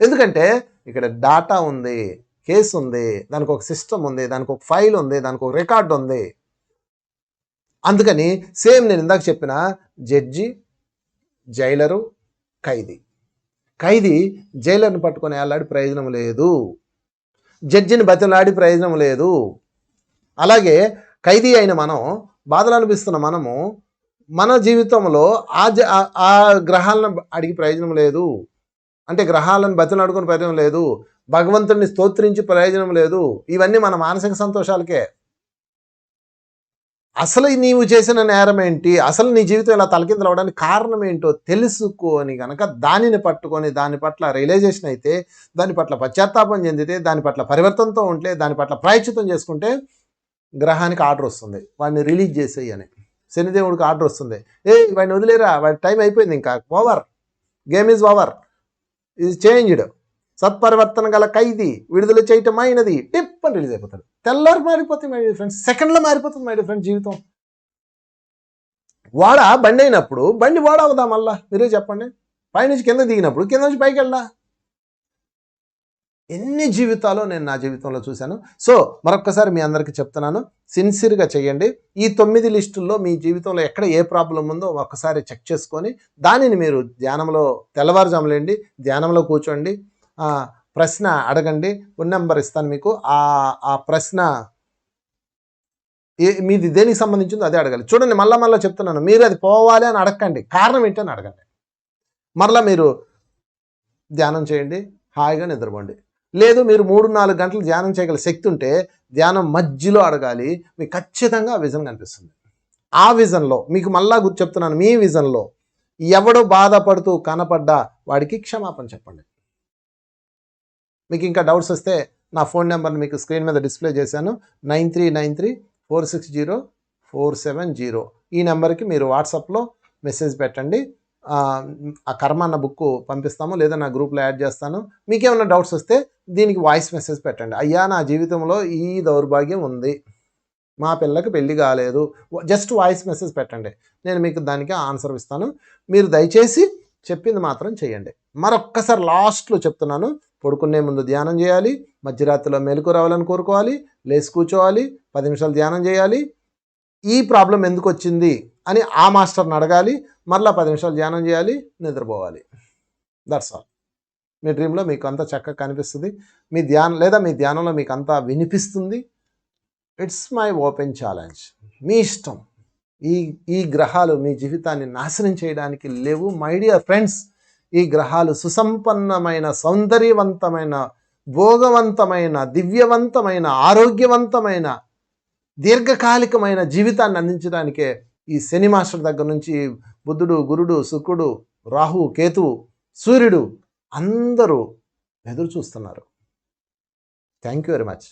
ఎందుకంటే ఇక్కడ డాటా ఉంది, కేసు ఉంది, దానికి ఒక సిస్టమ్ ఉంది, దానికి ఒక ఫైల్ ఉంది, దానికి ఒక రికార్డు ఉంది. అందుకని సేమ్ నేను ఇందాక చెప్పిన జడ్జి, జైలరు, ఖైదీ జైలర్ని పట్టుకొని వెళ్ళాడి ప్రయోజనం లేదు, జడ్జిని బతిలాడి ప్రయోజనం లేదు. అలాగే ఖైదీ అయిన మనం, బాధలు అనిపిస్తున్న మనము మన జీవితంలో ఆ గ్రహాలను అడిగి ప్రయోజనం లేదు. అంటే గ్రహాలను బతిలాడుకుని ప్రయోజనం లేదు, భగవంతుడిని స్తోత్రించి ప్రయోజనం లేదు. ఇవన్నీ మన మానసిక సంతోషాలకే. అసలు నీవు చేసిన నేరం ఏంటి, అసలు నీ జీవితం ఇలా తలకిందులు అవడానికి కారణం ఏంటో తెలుసుకొని కనుక దానిని పట్టుకొని దాని పట్ల రియలైజేషన్ అయితే, దాని పట్ల పశ్చాత్తాపం చెందితే, దాని పట్ల పరివర్తనతో ఉంటే, దాని పట్ల ప్రాయశ్చిత్తం చేసుకుంటే గ్రహానికి ఆర్డర్ వస్తుంది వాడిని రిలీజ్ చేసేయి అని. శనిదేవుడికి ఆర్డర్ వస్తుంది, వాడిని వదిలేరా, వాడి టైం అయిపోయింది, ఇంకా over, game is over, is changed, సత్పరివర్తన గల ఖైదీ విడుదల చేయటమైనది, టిప్ అని రిలీజ్ అయిపోతాడు. తెల్లారి మారిపోతుంది మై డియర్ ఫ్రెండ్స్, సెకండ్లో మారిపోతుంది మై డియర్ ఫ్రెండ్స్ జీవితం. బండి అయినప్పుడు బండి వాడవుదా? మళ్ళా మీరే చెప్పండి. పైనుంచి కింద దిగినప్పుడు కింద నుంచి పైకి వెళ్ళా. ఎన్ని జీవితాలు నేను నా జీవితంలో చూశాను. సో మరొక్కసారి మీ అందరికీ చెప్తున్నాను, సిన్సియర్గా చేయండి. ఈ 9 లిస్టుల్లో మీ జీవితంలో ఎక్కడ ఏ ప్రాబ్లం ఉందో ఒక్కసారి చెక్ చేసుకొని దానిని మీరు ధ్యానంలో తెల్లవారుజాములేండి, ధ్యానంలో కూర్చోండి, ప్రశ్న అడగండి. ఫోన్ నెంబర్ ఇస్తాను మీకు. ఆ ప్రశ్న మీది దేనికి సంబంధించిందో అదే అడగాలి. చూడండి, మళ్ళా చెప్తున్నాను, మీరు అది పోవాలి అని అడగండి, కారణం ఏంటని అడగండి. మరలా మీరు ధ్యానం చేయండి, హాయిగా నిద్రపోండి. లేదు మీరు 3-4 గంటలు ధ్యానం చేయగల శక్తి ఉంటే ధ్యానం మధ్యలో అడగాలి, మీకు ఖచ్చితంగా ఆ విజన్ కనిపిస్తుంది. ఆ విజన్లో మీకు మళ్ళా గుర్తు చెప్తున్నాను, మీ విజన్లో ఎవడో బాధపడుతూ కనపడ్డా వాడికి క్షమాపణ చెప్పండి. మీకు ఇంకా డౌట్స్ వస్తే నా ఫోన్ నెంబర్ని మీకు స్క్రీన్ మీద డిస్ప్లే చేశాను, 9393460470. ఈ నెంబర్కి మీరు వాట్సాప్లో మెసేజ్ పెట్టండి. ఆ కర్మ అన్న బుక్ పంపిస్తాము, లేదా నా గ్రూప్లో యాడ్ చేస్తాను. మీకేమైనా డౌట్స్ వస్తే దీనికి వాయిస్ మెసేజ్ పెట్టండి. అయ్యా నా జీవితంలో ఈ దౌర్భాగ్యం ఉంది, మా పిల్లకి పెళ్లి కాలేదు, జస్ట్ వాయిస్ మెసేజ్ పెట్టండి, నేను మీకు దానికి ఆన్సర్ ఇస్తాను. మీరు దయచేసి చెప్పింది మాత్రం చేయండి. మరొక్కసారి లాస్ట్లో చెప్తున్నాను, పడుకునే ముందు ధ్యానం చేయాలి, మధ్యరాత్రిలో మెలకు రావాలని కోరుకోవాలి, లేచి కూర్చోవాలి, 10 నిమిషాలు ధ్యానం చేయాలి, ఈ ప్రాబ్లం ఎందుకు వచ్చింది అని ఆ మాస్టర్ని అడగాలి, మరలా 10 నిమిషాలు ధ్యానం చేయాలి, నిద్రపోవాలి. That's all. మీ డ్రీమ్లో మీకు అంతా చక్కగా కనిపిస్తుంది, మీ ధ్యానంలో మీకు అంతా వినిపిస్తుంది. It's my open challenge. మీ ఇష్టం. ఈ గ్రహాలు మీ జీవితాన్ని నాశనం చేయడానికి లేవు మై డియర్ ఫ్రెండ్స్. ఈ గ్రహాలు సుసంపన్నమైన, సౌందర్యవంతమైన, భోగవంతమైన, దివ్యవంతమైన, ఆరోగ్యవంతమైన, దీర్ఘకాలికమైన జీవితాన్ని అందించడానికే ఈ శని మాస్టర్ దగ్గర నుంచి బుధుడు, గురుడు, శుక్రుడు, రాహు, కేతువు, సూర్యుడు అందరూ ఎదురు చూస్తున్నారు. Thank you very much.